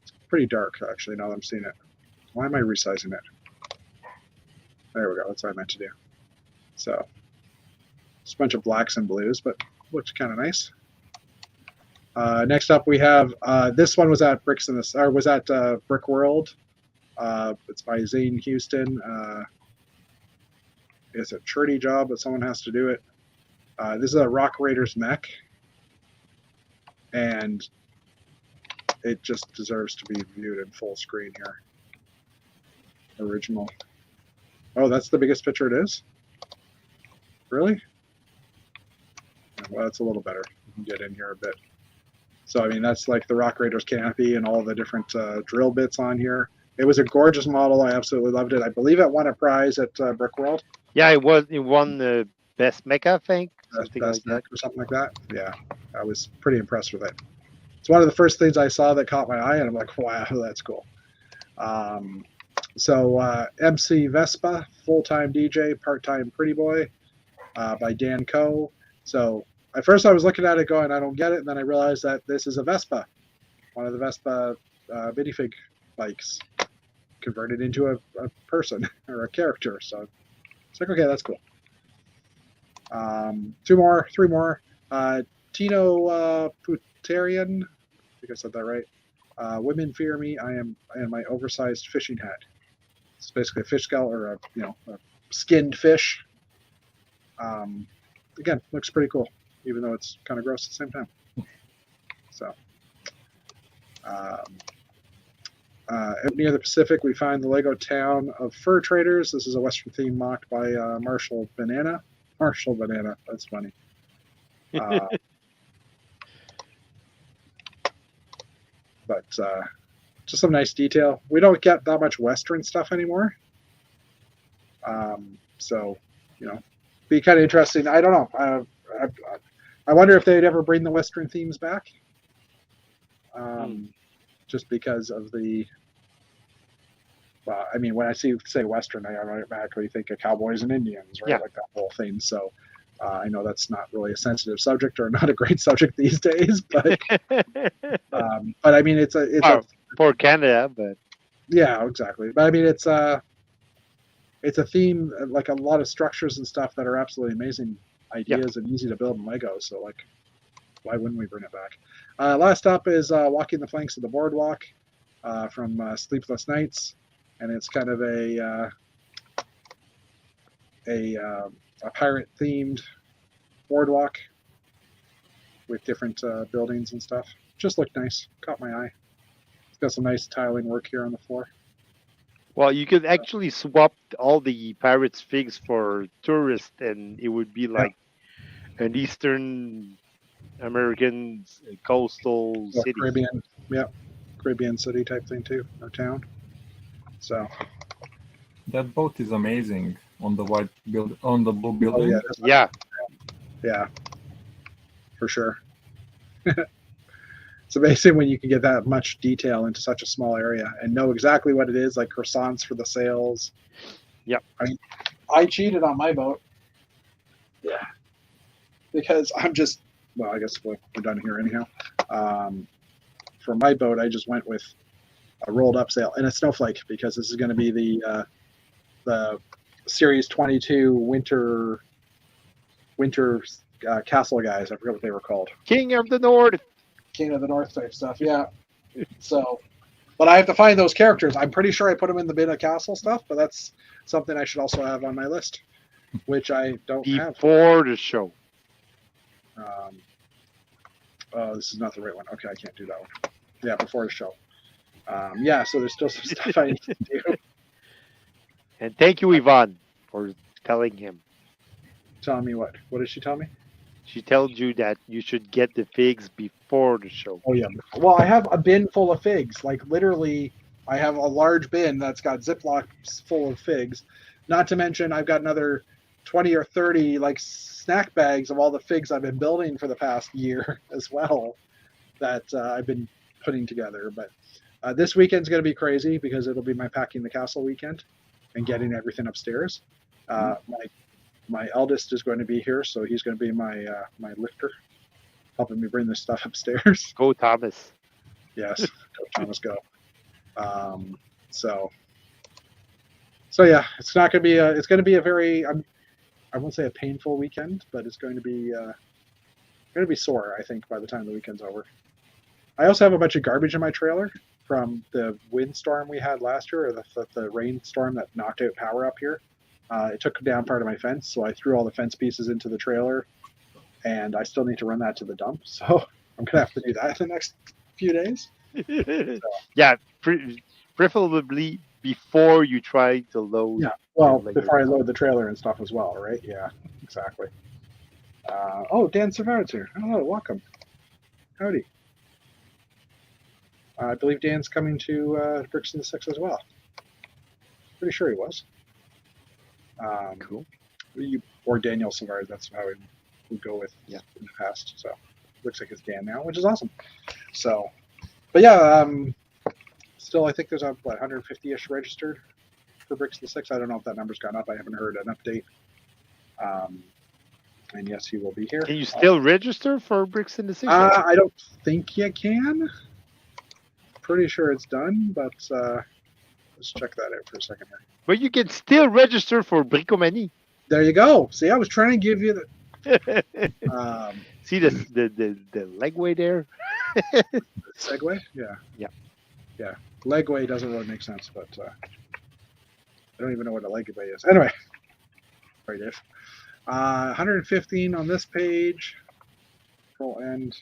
It's pretty dark actually now that I'm seeing it. Why am I resizing it? There we go. That's what I meant to do. So it's a bunch of blacks and blues, but looks kind of nice. Next up, we have this one was at Brick World. It's by Zane Houston. It's a charity job, but someone has to do it. This is a Rock Raiders mech, and it just deserves to be viewed in full screen here. Original. Oh, that's the biggest picture it is? Really? Well, that's a little better. You can get in here a bit. So, I mean, that's like the Rock Raiders canopy and all the different drill bits on here. It was a gorgeous model. I absolutely loved it. I believe it won a prize at Brick World. Yeah, it won the best mech, I think. Something like that. Or something like that. Yeah, I was pretty impressed with it. It's one of the first things I saw that caught my eye, and I'm like, wow, that's cool. MC Vespa, full-time DJ, part-time pretty boy, by Dan Coe. So at first I was looking at it going, I don't get it, and then I realized that this is a Vespa, one of the Vespa minifig bikes, converted into a person or a character. So it's like, okay, that's cool. Three more. Tino Putarian, I think I said that right. Women fear me. I am my oversized fishing hat. It's basically a fish skull or a skinned fish. Again, looks pretty cool, even though it's kind of gross at the same time. So, near the Pacific, we find the Lego town of fur traders. This is a Western theme mocked by Marshall Banana. Marshall Banana, that's funny. But just some nice detail. We don't get that much Western stuff anymore. So, be kind of interesting. I don't know. I wonder if they'd ever bring the Western themes back. Just because of the. Well, I mean, when I say Western, I automatically think of cowboys and Indians, right? Yeah. Like that whole thing. So I know that's not really a sensitive subject or not a great subject these days, but I mean, it's for Canada, but yeah, exactly. But I mean, it's a theme, like a lot of structures and stuff that are absolutely amazing ideas and easy to build in Lego. So like, why wouldn't we bring it back? Last up is Walking the Flanks of the Boardwalk from Sleepless Nights, and it's kind of a pirate themed boardwalk with different buildings and stuff. Just looked nice. Caught my eye. It's got some nice tiling work here on the floor. Well, you could actually swap all the pirates figs for tourists, and it would be like an Eastern American coastal Well, city. Caribbean, yeah, Caribbean city type thing too, or town. So, That boat is amazing on the on the blue oh building. yeah, that's- Yeah, yeah, for sure. It's amazing when you can get that much detail into such a small area and know exactly what it is, like croissants for the sails. Yep. I mean, I cheated on my boat. Yeah. Because I'm just, well, I guess we're done here anyhow. For my boat, I just went with a rolled up sail and a snowflake because this is going to be the Series 22 winter castle guys. I forget what they were called. King of the North. King of the North type stuff. Yeah. So, but I have to find those characters. I'm pretty sure I put them in the bin of castle stuff, but that's something I should also have on my list, which I don't have. Before the show. Oh, this is not the right one. Okay, I can't do that one. Yeah, before the show. Yeah, so there's still some stuff I need to do. And thank you, Yvonne, for telling him. Telling me what? What did she tell me? She told you that you should get the figs before the show. Oh yeah. Well, I have a bin full of figs. Like literally, I have a large bin that's got Ziplocs full of figs. Not to mention, I've got another 20 or 30 like snack bags of all the figs I've been building for the past year as well that I've been putting together. But this weekend's going to be crazy because it'll be my packing the castle weekend and getting everything upstairs. My eldest is going to be here, so he's going to be my my lifter, helping me bring this stuff upstairs. Go, Thomas. Yes, go Thomas, go. So yeah, it's not going to be it's going to be a very I won't say a painful weekend, but it's going to be sore, I think, by the time the weekend's over. I also have a bunch of garbage in my trailer from the windstorm we had last year, or the rainstorm that knocked out power up here. It took down part of my fence, so I threw all the fence pieces into the trailer, and I still need to run that to the dump. So I'm gonna have to do that in the next few days. Yeah, preferably before you try to load. Yeah, well, like before I load the trailer and stuff as well, right? Yeah, exactly. Oh, Dan Servard's here. Hello, welcome. Howdy. I believe Dan's coming to Bricks in the Six as well. Pretty sure he was. Cool. Or Daniel Savard, that's how we would go with in the past. So looks like it's Dan now, which is awesome. So, but yeah, still I think there's 150-ish registered for Bricks in the Six. I don't know if that number's gone up. I haven't heard an update. And yes, he will be here. Can you still register for Bricks in the Six? I don't think you can. Pretty sure it's done, but let's check that out for a second here. But you can still register for Bricomanie. There you go. See, I was trying to give you the. See the legway there? Segway? Yeah. Yeah. Yeah. Legway doesn't really make sense, but I don't even know what a legway is. Anyway. Right, Dave. 115 on this page. Control end.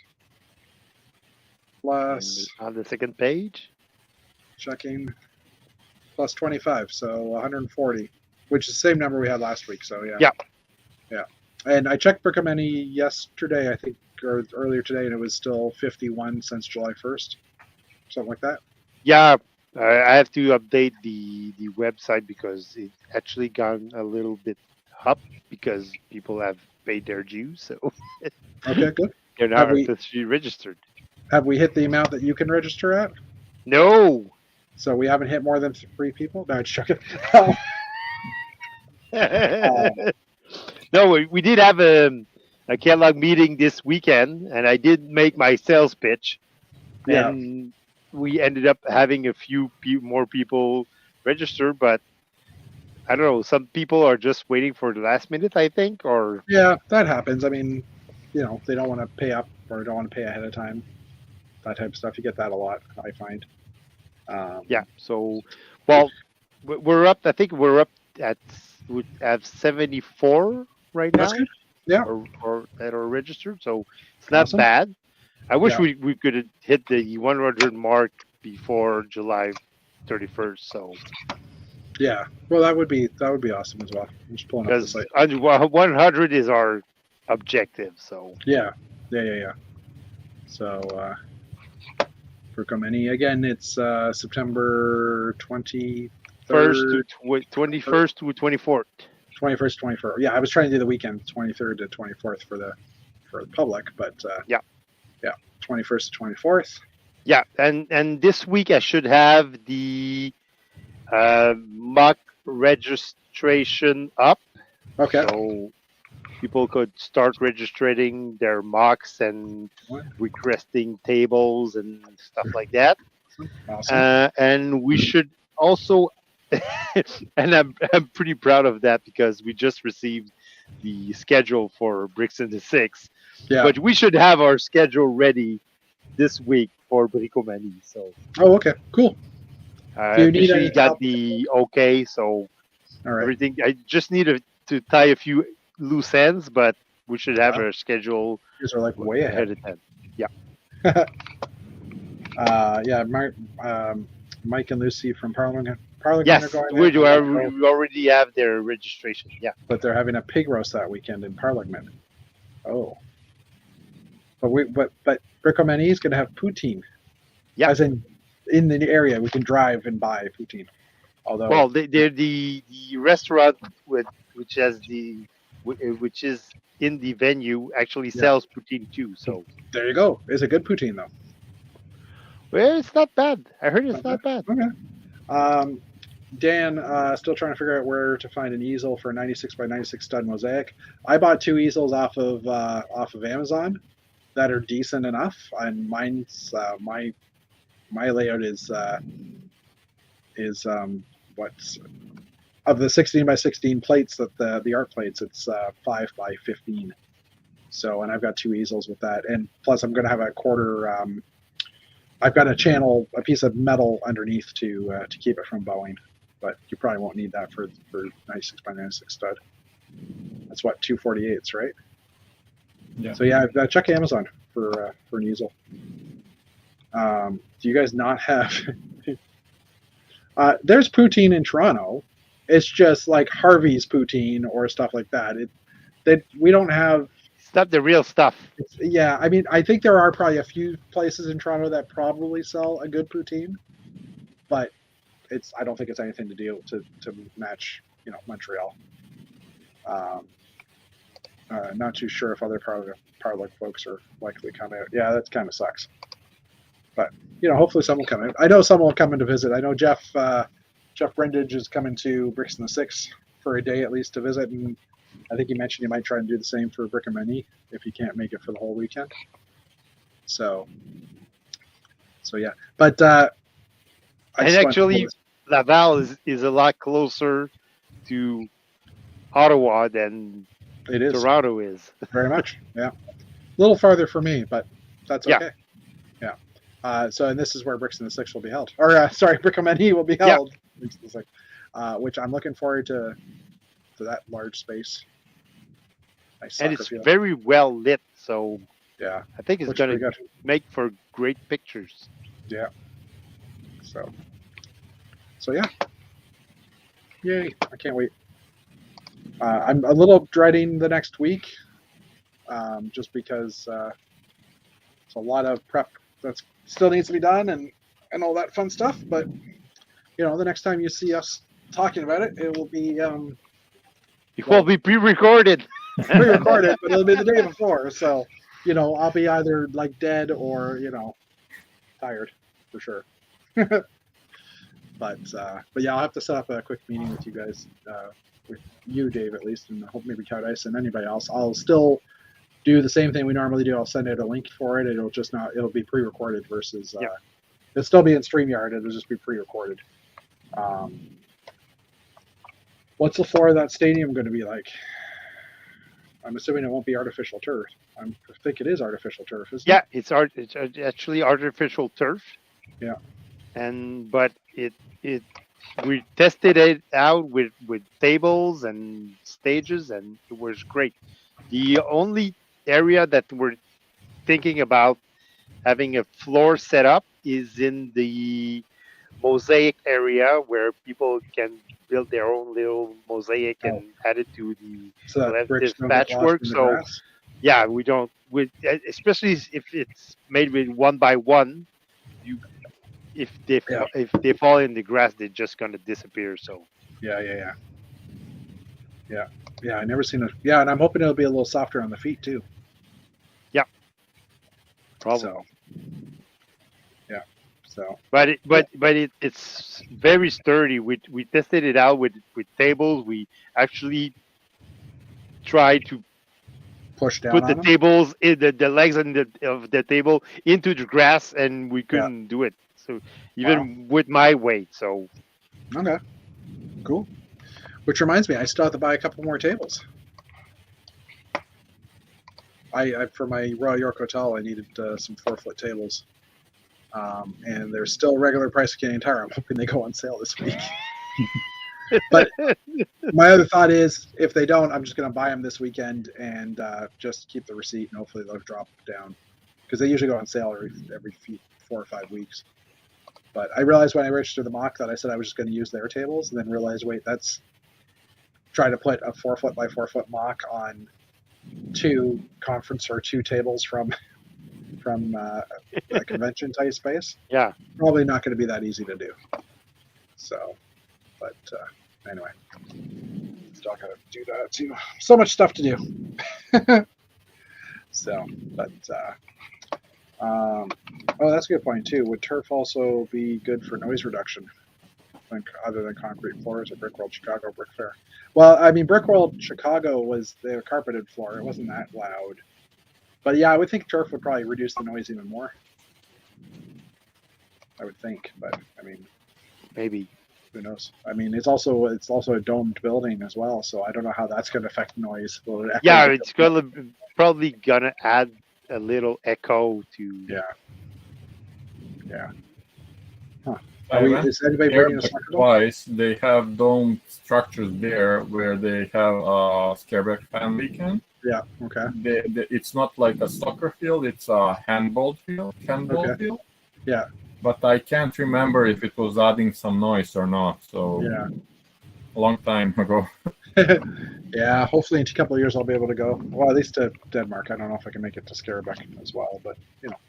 Plus. And on the second page? Checking. Plus 25, so 140, which is the same number we had last week. So yeah. Yeah. And I checked Bricomanie yesterday, I think, or earlier today, and it was still 51 since July 1st, something like that. Yeah, I have to update the website because it actually gone a little bit up because people have paid their dues, so Okay, good. they're not officially registered. Have we hit the amount that you can register at? No. So we haven't hit more than 3 people? No, it's joking. No, we did have a Kellogg meeting this weekend, and I did make my sales pitch. Yeah. And we ended up having a few more people register, but I don't know. Some people are just waiting for the last minute, I think, or Yeah, that happens. I mean, they don't want to pay up or don't want to pay ahead of time. That type of stuff. You get that a lot, I find. yeah. So, well, we're up. I think we're up at 74 right now. That's good. Yeah. Or that are registered. So it's not Awesome. bad. I wish Yeah. we could have hit the 100 mark before July 31st. So Yeah. Well, that would be awesome as well. I'm just pulling up the because site. 100 is our objective. So Yeah. So Brickomany again. It's September 23rd, 21st to 24th. 21st, 24th. Yeah, I was trying to do the weekend, 23rd to 24th for the public, but Yeah. 21st to 24th. Yeah, and this week I should have the mock registration up. Okay. So people could start registering their mocks and requesting tables and stuff like that. Awesome. And we should also, and I'm pretty proud of that because we just received the schedule for Bricks in the Six. Yeah. But we should have our schedule ready this week for Bricomanie. So. Oh, okay. Cool. Do you need any got the okay, so all right. Everything. I just need to tie a few loose ends, but we should have our schedule. These are like way ahead of time. Yeah. Mike and Lucy from Parliament. Yes, we already have their registration. Yeah. But they're having a pig roast that weekend in Parliament. Oh. But Bricomanie is going to have poutine. Yeah. As in the area, we can drive and buy poutine. Although, well, they're the restaurant which is in the venue actually sells poutine too. So there you go. It's a good poutine though. Well, it's not bad. I heard it's not bad. Okay. Dan, still trying to figure out where to find an easel for a 96 by 96 stud mosaic. I bought 2 easels off of Amazon that are decent enough, and mine's my layout is what's of the 16 by 16 plates that the art plates, it's 5 by 15. So, and I've got 2 easels with that, and plus I'm going to have a quarter. I've got a piece of metal underneath to keep it from bowing, but you probably won't need that for 96 by 96 stud. That's what 248s, right? Yeah. So yeah, check Amazon for an easel. Do you guys not have? There's poutine in Toronto. It's just like Harvey's poutine or stuff like that. We don't have. It's not the real stuff. Yeah, I mean, I think there are probably a few places in Toronto that probably sell a good poutine, but I don't think it's anything to deal to match, Montreal. Not too sure if other Parliament folks are likely coming out. Yeah, that kind of sucks. But hopefully someone will come in. I know someone will come in to visit. I know Jeff Brendage is coming to Bricks in the Six for a day at least to visit, and I think he mentioned he might try and do the same for Brickomanie if he can't make it for the whole weekend. So yeah. But and actually, Laval is a lot closer to Ottawa than Toronto is. Very much, yeah. A little farther for me, but that's okay. Yeah. And this is where Bricks in the Six will be held. Or, Brickomanie will be held. Yeah. Which I'm looking forward to that large space. And it's very well lit, so yeah, I think it's going to make for great pictures. Yeah. So yeah. Yay. I can't wait. I'm a little dreading the next week, just because it's a lot of prep that still needs to be done and all that fun stuff. But the next time you see us talking about it, it will be it will be pre-recorded. Pre-recorded, but it'll be the day before. So I'll be either like dead or tired for sure. But yeah, I'll have to set up a quick meeting with you guys. With you, Dave, at least, and I hope maybe Cow Dice and anybody else. I'll still do the same thing we normally do. I'll send out a link for it. It'll be pre-recorded versus it'll still be in StreamYard. It'll just be pre-recorded. What's the floor of that stadium going to be like? I'm assuming it won't be artificial turf. I think it is artificial turf, isn't it? It's actually artificial turf. Yeah. But we tested it out with tables and stages, and it was great. The only area that we're thinking about having a floor set up is in the mosaic area where people can build their own little mosaic and add it to the collective patchwork. So Yeah, we don't. Especially if it's made with 1x1. You, Yeah. if they fall in the grass, they're just gonna disappear. So Yeah. I never seen it. Yeah, and I'm hoping it'll be a little softer on the feet too. probably. So, yeah. So, But it's very sturdy. We tested it out with tables. We actually tried to push down put on the them. tables in the legs of the table into the grass, and we couldn't do it. So even with my weight, so Okay. Cool. Which reminds me, I still have to buy a couple more tables. I for my Royal York Hotel, I needed some 4-foot tables, and they're still regular price of Canadian Tire. I'm hoping they go on sale this week. But my other thought is, if they don't, I'm just going to buy them this weekend and just keep the receipt, and hopefully they'll drop down, because they usually go on sale every 4 or 5 weeks. But I realized when I registered the mock that I said I was just going to use their tables, and then realized, wait, that's trying to put a 4-foot by 4-foot mock on 2 conference or 2 tables from a convention type space. yeah. Probably not going to be that easy to do. So, but anyway, still got to do that too. So much stuff to do. So, but oh, that's a good point too. Would turf also be good for noise reduction, other than concrete floors or Brickworld Chicago Brick Fair? Well, I mean, Brickworld Chicago was the carpeted floor; it wasn't that loud. But yeah, I would think turf would probably reduce the noise even more. I would think, but I mean, Maybe. who knows? I mean, it's also a domed building as well, so I don't know how that's going to affect noise. Will it echo? Yeah, it's probably gonna add a little echo to. Yeah. Huh. I went Is anybody there bringing a soccer ball? twice. They have domed structures there where they have a Scareback fan weekend. Yeah. Okay. It's not like a soccer field; it's a handball field. Field. Yeah. But I can't remember if it was adding some noise or not. So Yeah. a long time ago. Yeah. Hopefully, in a couple of years, I'll be able to go. Well, at least to Denmark. I don't know if I can make it to Scareback as well, but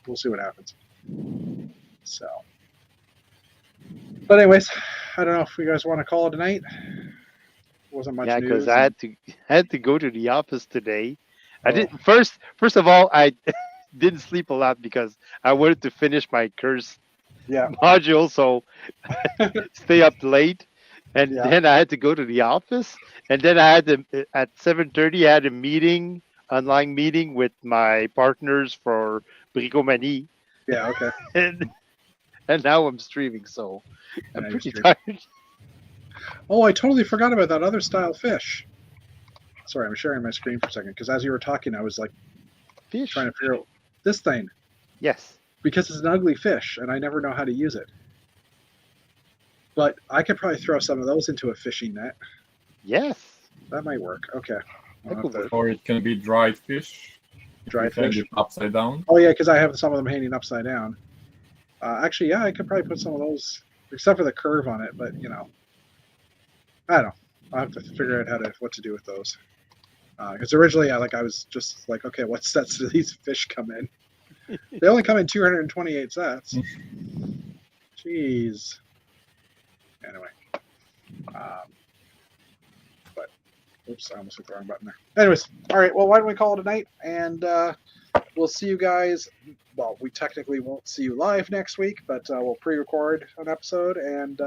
we'll see what happens. So. But anyways, I don't know if you guys want to call it a night. Wasn't much Yeah, news. because I had to go to the office today. I did first of all, I didn't sleep a lot because I wanted to finish my curse module, so stay up late. And then I had to go to the office, and then I had to at 7:30 I had a online meeting with my partners for Bricomanie. Yeah. Okay. And now I'm streaming, so I'm pretty streaming. tired. Oh, I totally forgot about that other style fish. Sorry, I'm sharing my screen for a second, because as you were talking, I was like trying to figure out this thing. Yes. Because it's an ugly fish, and I never know how to use it. But I could probably throw some of those into a fishing net. Yes. That might work. Okay. Or it can be dried fish. Dried fish. Upside down. Oh, yeah, because I have some of them hanging upside down. Actually, yeah, I could probably put some of those, except for the curve on it, but, I don't know. I'll have to figure out what to do with those. Because originally, I was just like, okay, what sets do these fish come in? They only come in 228 sets. Jeez. Anyway. But, oops, I almost hit the wrong button there. Anyways, all right, well, why don't we call it a night? And we'll see you guys. Well, we technically won't see you live next week, but we'll pre-record an episode. And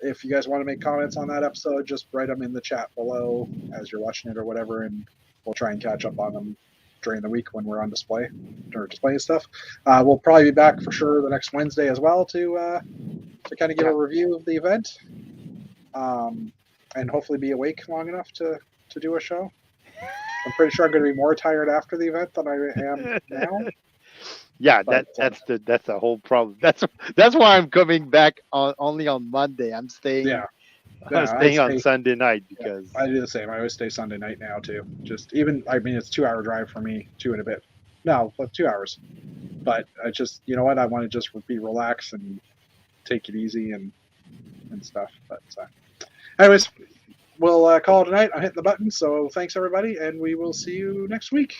if you guys want to make comments on that episode, just write them in the chat below as you're watching it or whatever, and we'll try and catch up on them during the week when we're on display or displaying stuff. We'll probably be back for sure the next Wednesday as well to kind of give a review of the event, and hopefully be awake long enough to do a show. I'm pretty sure I'm going to be more tired after the event than I am now. Yeah, that's the whole problem. That's why I'm coming back only on Monday. I'm staying. I'm staying on Sunday night because I do the same. I always stay Sunday night now too. Just even it's a 2-hour drive for me, 2 and a bit. No, 2 hours. But I just I want to just be relaxed and take it easy and stuff. But anyways, we'll call it a night. I'm hitting the button. So thanks everybody, and we will see you next week.